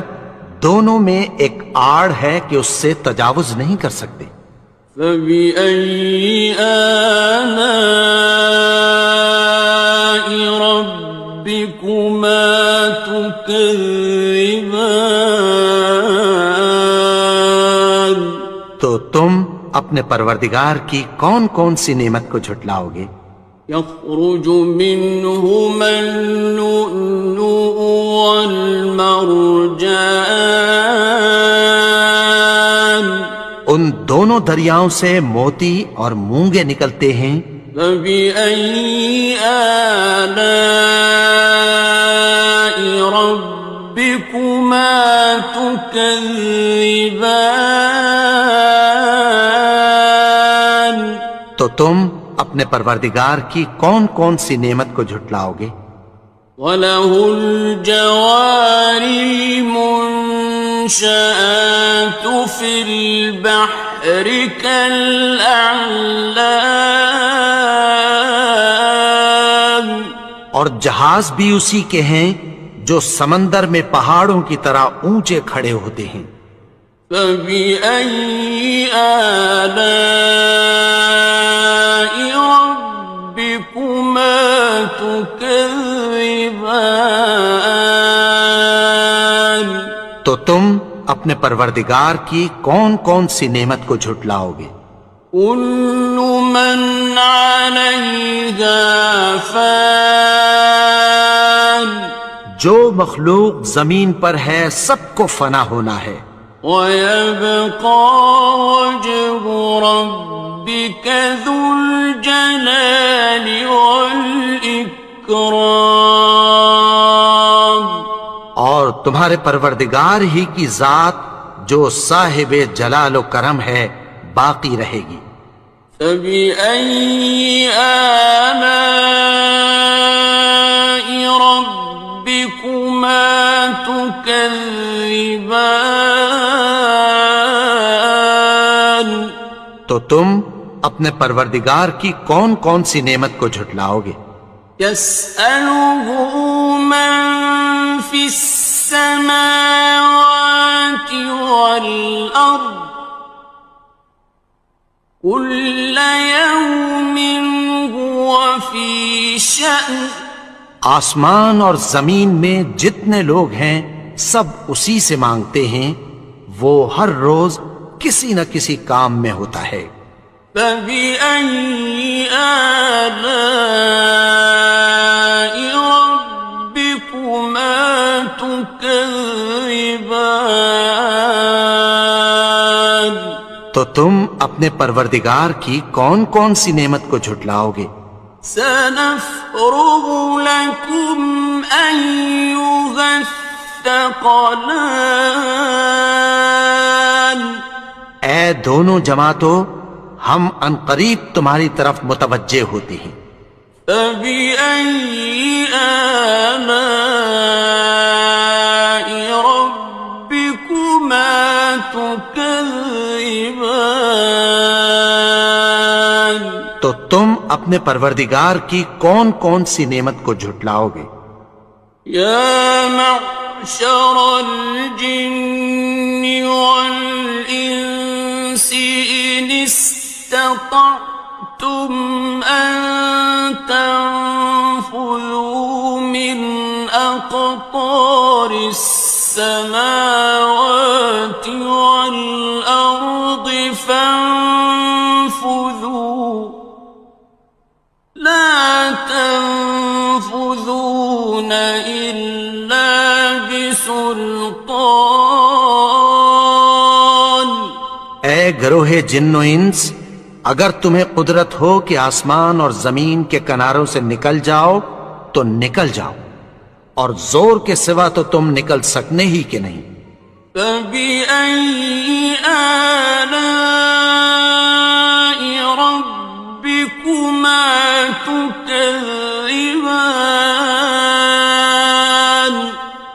Speaker 2: دونوں میں ایک آڑ ہے کہ اس سے تجاوز نہیں کر سکتے
Speaker 1: فبأي آلاء ربكما تكذبان
Speaker 2: تو تم اپنے پروردگار کی کون کون سی نعمت کو جھٹلاؤ گے
Speaker 1: يخرج منهما اللؤلؤ والمرجان
Speaker 2: ان دونوں دریاؤں سے موتی اور مونگے نکلتے ہیں
Speaker 1: فبأي آلاء ربكما تكذبان
Speaker 2: تو تم اپنے پروردگار کی کون کون سی نعمت کو جھٹلاؤ گے
Speaker 1: وَلَهُ الْجَوَارِ الْمُنشَآتُ فِي الْبَحْرِ كَالْأَعْلَامِ
Speaker 2: اور جہاز بھی اسی کے ہیں جو سمندر میں پہاڑوں کی طرح اونچے کھڑے ہوتے ہیں
Speaker 1: فَبِأَيِّ آلَاءِ رَبِّكُمَا تُكَذِّبَانِ
Speaker 2: تو تم اپنے پروردگار کی کون کون سی نعمت کو جھٹلاؤ گے؟
Speaker 1: كل من عليها فان
Speaker 2: جو مخلوق زمین پر ہے سب کو فنا ہونا ہے،
Speaker 1: ويبقى وجه ربك ذو الجلال والإكرام
Speaker 2: اور تمہارے پروردگار ہی کی ذات جو صاحب جلال و کرم ہے باقی رہے گی۔
Speaker 1: فبأي آلاء ربكما تكذبان
Speaker 2: تو تم اپنے پروردگار کی کون کون سی نعمت کو جھٹلاؤ گے؟
Speaker 1: يسأله من في السماوات والأرض كل يوم هو في شأن
Speaker 2: آسمان اور زمین میں جتنے لوگ ہیں سب اسی سے مانگتے ہیں، وہ ہر روز کسی نہ کسی کام میں ہوتا ہے۔
Speaker 1: فبأي آلاء ربكما تكذبان
Speaker 2: تو تم اپنے پروردگار کی کون کون سی نعمت کو جھٹلاؤ گے؟
Speaker 1: سنفرغ لكم أيها الثقلان
Speaker 2: اے دونوں جماعتوں، ہم عنقریب تمہاری طرف متوجہ ہوتے ہیں۔
Speaker 1: فبأي آلاء ربكما تكذبان
Speaker 2: تو تم اپنے پروردگار کی کون کون سی نعمت کو جھٹلاؤ گے؟
Speaker 1: يا معشر الجن والإنس إن استطعتم أن تنفذوا من أقطار السماوات والأرض فانفذوا لا تنفذون إلا بسلطان
Speaker 2: اے گروہ جن و انس، اگر تمہیں قدرت ہو کہ آسمان اور زمین کے کناروں سے نکل جاؤ تو نکل جاؤ، اور زور کے سوا تو تم نکل سکنے ہی کہ نہیں۔
Speaker 1: فبأي آلاء ربكما تكذبان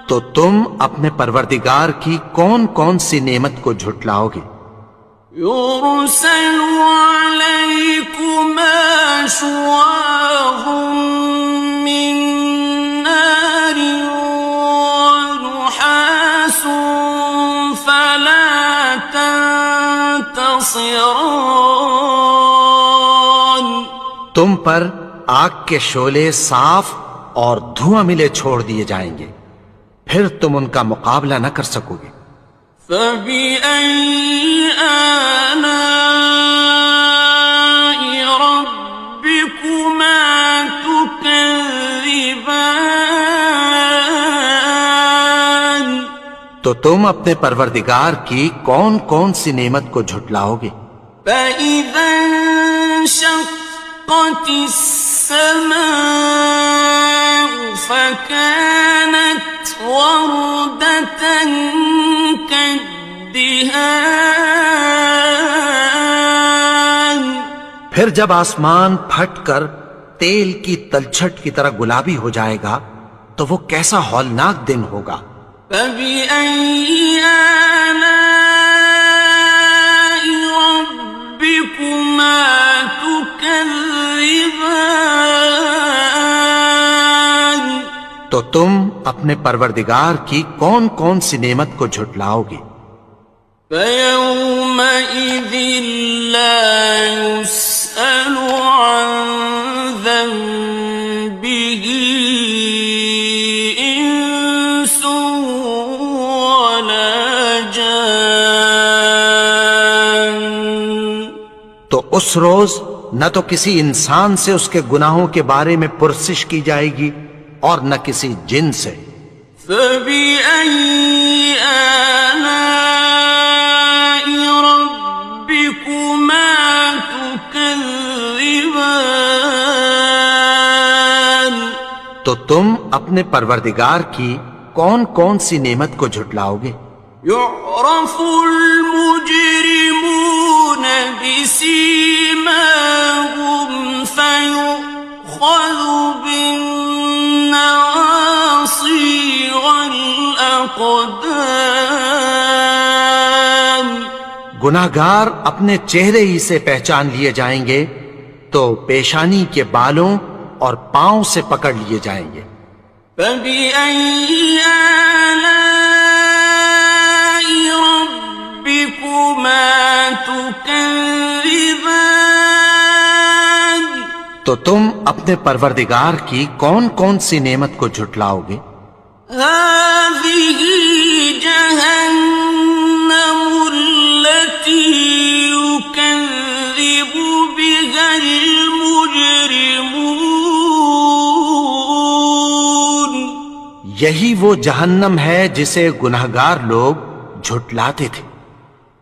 Speaker 2: تو تم اپنے پروردگار کی کون کون سی نعمت کو جھٹلاؤ گے؟
Speaker 1: يرسل عليكما شواظ من نار ونحاس فلا تنتصران
Speaker 2: تم پر آگ کے شعلے صاف اور دھواں ملے چھوڑ دیے جائیں گے، پھر تم ان کا مقابلہ نہ کر سکو گے۔
Speaker 1: فبأي آلاء ربكما تكذبان
Speaker 2: تو تم اپنے پروردگار کی کون کون سی نعمت کو جھٹلاؤ گے؟
Speaker 1: فإذا انشقت السماء فكانت وردة كالدهان
Speaker 2: پھر جب آسمان پھٹ کر تیل کی تلچھٹ کی طرح گلابی ہو جائے گا تو وہ کیسا ہولناک دن ہوگا۔
Speaker 1: فبأي آلاء ربكما تكذبان
Speaker 2: تو تم اپنے پروردگار کی کون کون سی نعمت کو جھٹلاؤ گے؟
Speaker 1: فيومئذ لا يسأل عن ذنبه
Speaker 2: اس روز نہ تو کسی انسان سے اس کے گناہوں کے بارے میں پرسش کی جائے گی اور نہ کسی جن سے.
Speaker 1: فَبِأَيِّ آلَاءِ رَبِّكُمَا تُكَذِّبَانِ
Speaker 2: تو تم اپنے پروردگار کی کون کون سی نعمت کو جھٹلاؤ گے؟
Speaker 1: يُعْرَفُ الْمُجْرِمُونَ بِسِيمَاهُمْ فَيُؤْخَذُ بِالنَّوَاصِي وَالْأَقْدَامِ
Speaker 2: گناہگار اپنے چہرے ہی سے پہچان لیے جائیں گے تو پیشانی کے بالوں اور پاؤں سے پکڑ لیے جائیں گے.
Speaker 1: فَبِأَيِّ آلَاءِ رَبِّكُمَا تُكَذِّبَانِ
Speaker 2: تو تم اپنے پروردگار کی کون کون سی نعمت کو جھٹلاؤ گے؟
Speaker 1: هَٰذِهِ جَهَنَّمُ الَّتِي يُكَذِّبُ بِهَا الْمُجْرِمُونَ
Speaker 2: یہی وہ جہنم ہے جسے گناہگار لوگ جھٹلاتے تھے.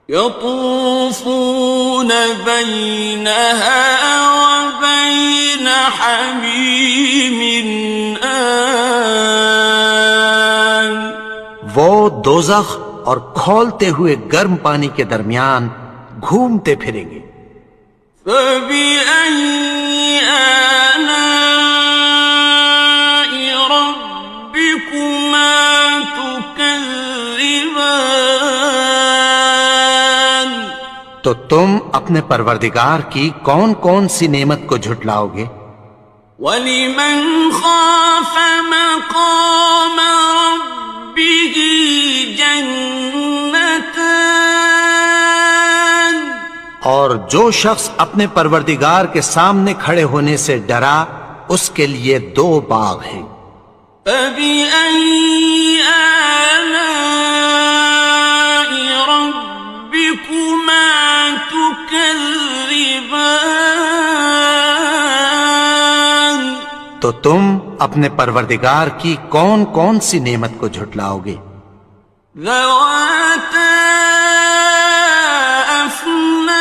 Speaker 1: يَطُوفُونَ بَيْنَهَا وَبَيْنَ حَمِيمٍ آنٍ
Speaker 2: وہ دوزخ اور کھولتے ہوئے گرم پانی کے درمیان گھومتے پھریں گے.
Speaker 1: فَبِأَيِّ آلَاءِ رَبِّكُمَا تُكَذِّبَانِ
Speaker 2: تو تم اپنے پروردگار کی کون کون سی نعمت کو جھٹلاؤ گے؟
Speaker 1: وَلِمَنْ خَافَ مَقَامَ رَبِّهِ جَنَّتَانِ
Speaker 2: اور جو شخص اپنے پروردگار کے سامنے کھڑے ہونے سے ڈرا اس کے لیے 2 باغ ہیں.
Speaker 1: فَبِأَيِّ آلَاءِ رَبِّكُمَا تُكَذِّبَانِ
Speaker 2: تو تم اپنے پروردگار کی کون کون سی نعمت کو جھٹلاؤ گے؟
Speaker 1: ذَوَاتَا أَفْنَانٍ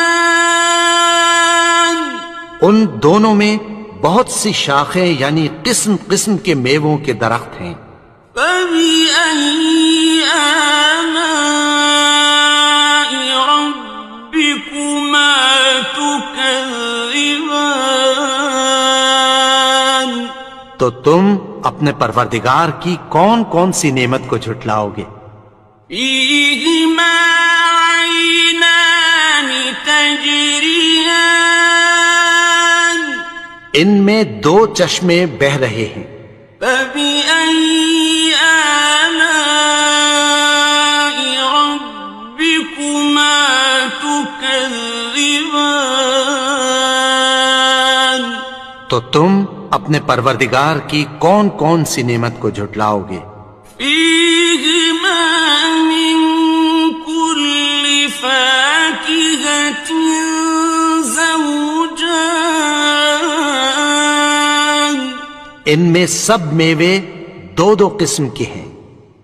Speaker 2: ان دونوں میں بہت سی شاخیں یعنی قسم قسم کے میووں کے درخت ہیں.
Speaker 1: فَبِأَيِّ آلَاءِ رَبِّكُمَا تُكَذِّبَانِ
Speaker 2: تو تم اپنے پروردگار کی کون کون سی نعمت کو جھٹلاؤ گے؟
Speaker 1: فِيهِمَا عَيْنَانِ تَجْرِيَانِ
Speaker 2: ان میں 2 چشمے بہہ رہے ہیں.
Speaker 1: فَبِأَيِّ آلَاءِ رَبِّكُمَا تُكَذِّبَانِ
Speaker 2: تو تم اپنے پروردگار کی کون کون سی نعمت کو جھٹلاؤ گے؟
Speaker 1: فِيهِمَا مِن كُلِّ فَاكِهَةٍ زَوْجَانِ
Speaker 2: ان میں سب میوے 2 قسم کے ہیں.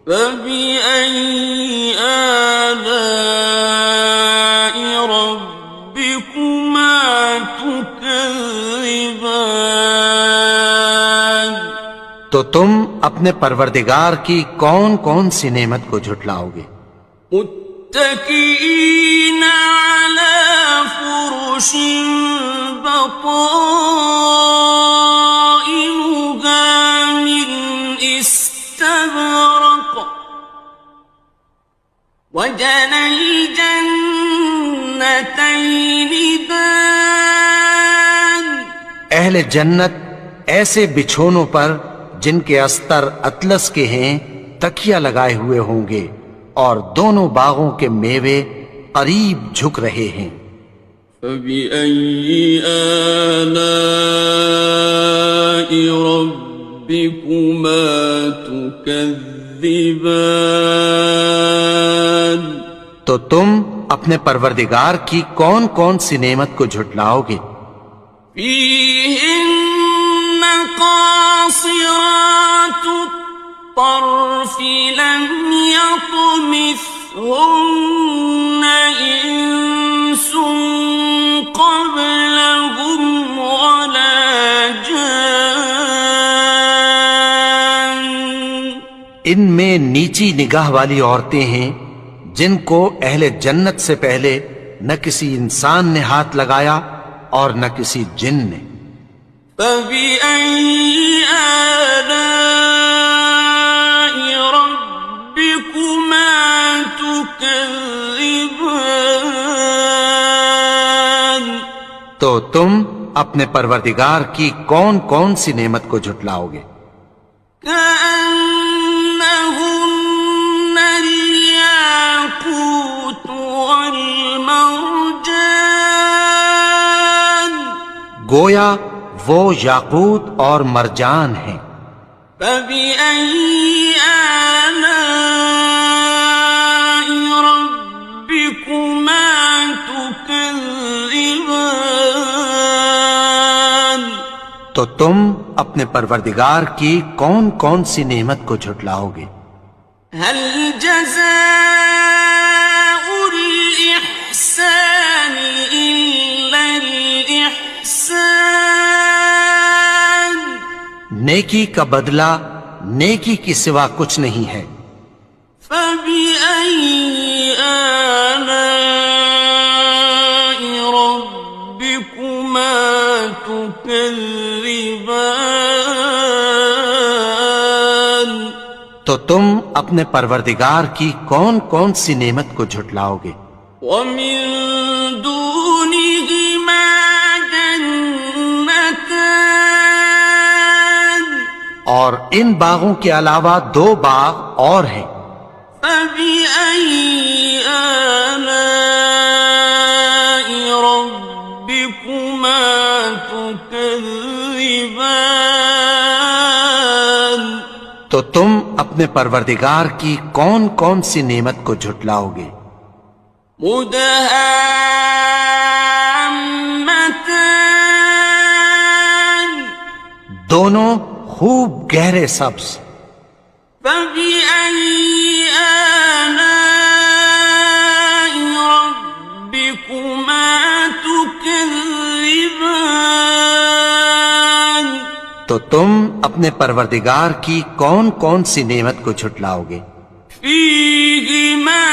Speaker 1: فَبِأَيِّ آلَاءِ رَبِّكُمَا تُكَذِّبَانِ
Speaker 2: تو تم اپنے پروردگار کی کون کون سی نعمت کو جھٹلاؤ گے؟
Speaker 1: متكئين على فرش بطائنها من استبرق وجنى الجنتين دان
Speaker 2: اہل جنت ایسے بچھونوں پر جن کے استر اطلس کے ہیں تکیہ لگائے ہوئے ہوں گے اور دونوں باغوں کے میوے قریب جھک رہے ہیں.
Speaker 1: فَبِأَيِّ آلَاءِ رَبِّكُمَا تُكَذِّبَانِ
Speaker 2: تو تم اپنے پروردگار کی کون کون سی نعمت کو جھٹلاؤ گے؟
Speaker 1: فيهن قاصرات الطرف لم يطمثهن إنس قبلهم ولا جان.
Speaker 2: ان میں نیچی نگاہ والی عورتیں ہیں جن کو اہل جنت سے پہلے نہ کسی انسان نے ہاتھ لگایا اور نہ کسی جن نے.
Speaker 1: فبأي آلاء ربكما تكذبان.
Speaker 2: تو تم اپنے پروردگار کی کون کون سی نعمت کو جھٹلاؤ گے؟
Speaker 1: كأنهن الياقوت والمرجان.
Speaker 2: گویا وہ یاقوت اور مرجان ہیں.
Speaker 1: فبأي آلاء ربكما تكذبان.
Speaker 2: تو تم اپنے پروردگار کی کون کون سی نعمت کو جھٹلاؤ گے؟
Speaker 1: هل جزاء الإحسان إلا الإحسان.
Speaker 2: نیکی کا بدلہ نیکی کی سوا کچھ نہیں ہے.
Speaker 1: فبأي آلاء ربكما تكذبان.
Speaker 2: تو تم اپنے پروردگار کی کون کون سی نعمت کو جھٹلاؤ گے؟
Speaker 1: ومن دونهما جنتان.
Speaker 2: اور ان باغوں کے علاوہ دو باغ اور ہیں.
Speaker 1: فبأي آلاء ربكما تكذبان.
Speaker 2: تو تم اپنے پروردگار کی کون کون سی نعمت کو جھٹلاؤ گے؟
Speaker 1: مدهامتان.
Speaker 2: دونوں خوب گہرے سبز.
Speaker 1: فبأي آلاء ربكما تكذبان.
Speaker 2: تو تم اپنے پروردگار کی کون کون سی نعمت کو جھٹلاؤ گے؟
Speaker 1: فيهما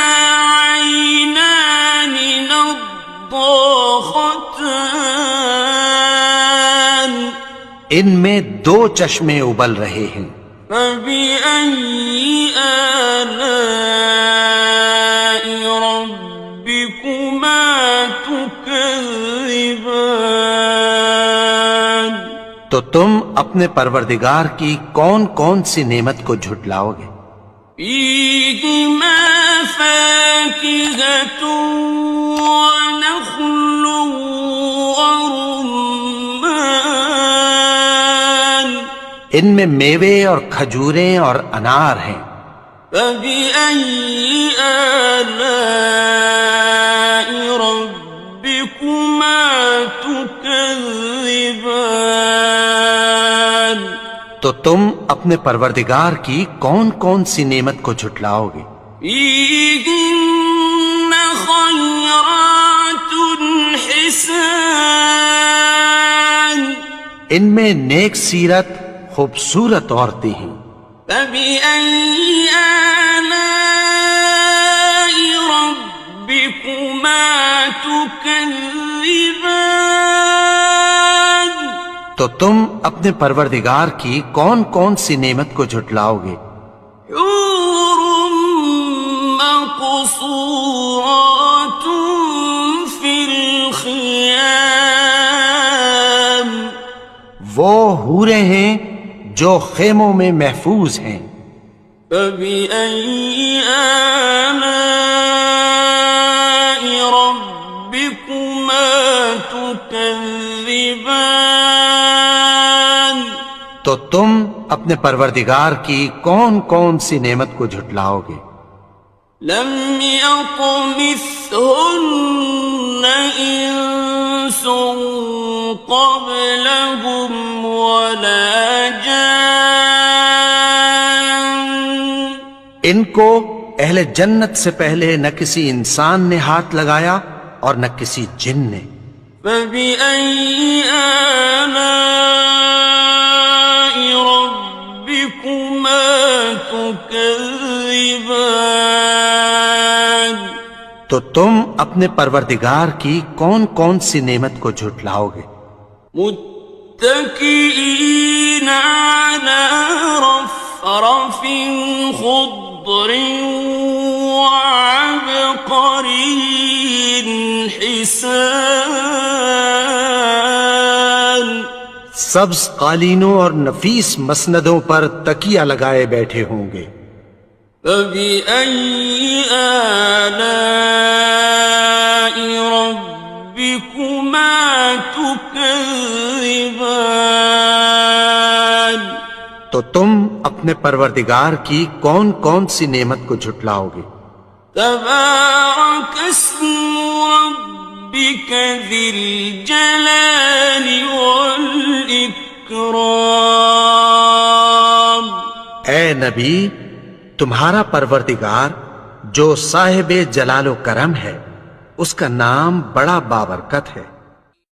Speaker 1: عينان نضاختان.
Speaker 2: ان میں دو چشمے ابل رہے ہیں.
Speaker 1: فبأي آلاء ربكما تكذبان.
Speaker 2: تو تم اپنے پروردگار کی کون کون سی نعمت کو جھٹلاؤ گے؟
Speaker 1: فيهما فاكهة ونخل ورمان.
Speaker 2: ان میں میوے اور کھجوریں اور انار ہیں.
Speaker 1: فبأي آلاء ربكما تكذبان.
Speaker 2: تو تم اپنے پروردگار کی کون کون سی نعمت کو جھٹلاؤ گے؟
Speaker 1: فيهن خيرات حسان.
Speaker 2: ان میں نیک سیرت خوبصورت عورتیں ہیں.
Speaker 1: فبأي آلاء ربكما تكذبان.
Speaker 2: تو تم اپنے پروردگار کی کون کون سی نعمت کو جھٹلاؤ گے؟
Speaker 1: حور مقصورات في الخيام.
Speaker 2: وہ حوریں ہیں جو خیموں میں محفوظ ہیں.
Speaker 1: فبأي آلاء ربكما تكذبان.
Speaker 2: تو تم اپنے پروردگار کی کون کون سی نعمت کو جھٹلاؤ گے؟
Speaker 1: لم يطمثهن إنس قبلهم ولا جان
Speaker 2: ان کو اہل جنت سے پہلے نہ کسی انسان نے ہاتھ لگایا اور نہ کسی جن نے.
Speaker 1: فبأي آلاء ربكما تكذبان
Speaker 2: تو تم اپنے پروردگار کی کون کون سی نعمت کو جھٹلاؤ گے؟
Speaker 1: متكئين على رفرف خضر وعبقري حسان
Speaker 2: سبز قالینوں اور نفیس مسندوں پر تکیہ لگائے بیٹھے ہوں گے.
Speaker 1: فبأي آلاء ربكما تكذبان
Speaker 2: تو تم اپنے پروردگار کی کون کون سی نعمت کو جھٹلاؤ گے؟
Speaker 1: تبارك اسم ربك ذي الجلال والإكرام.
Speaker 2: اے نبی، تمہارا پروردگار جو صاحب جلال و کرم ہے، اس کا نام بڑا بابرکت ہے.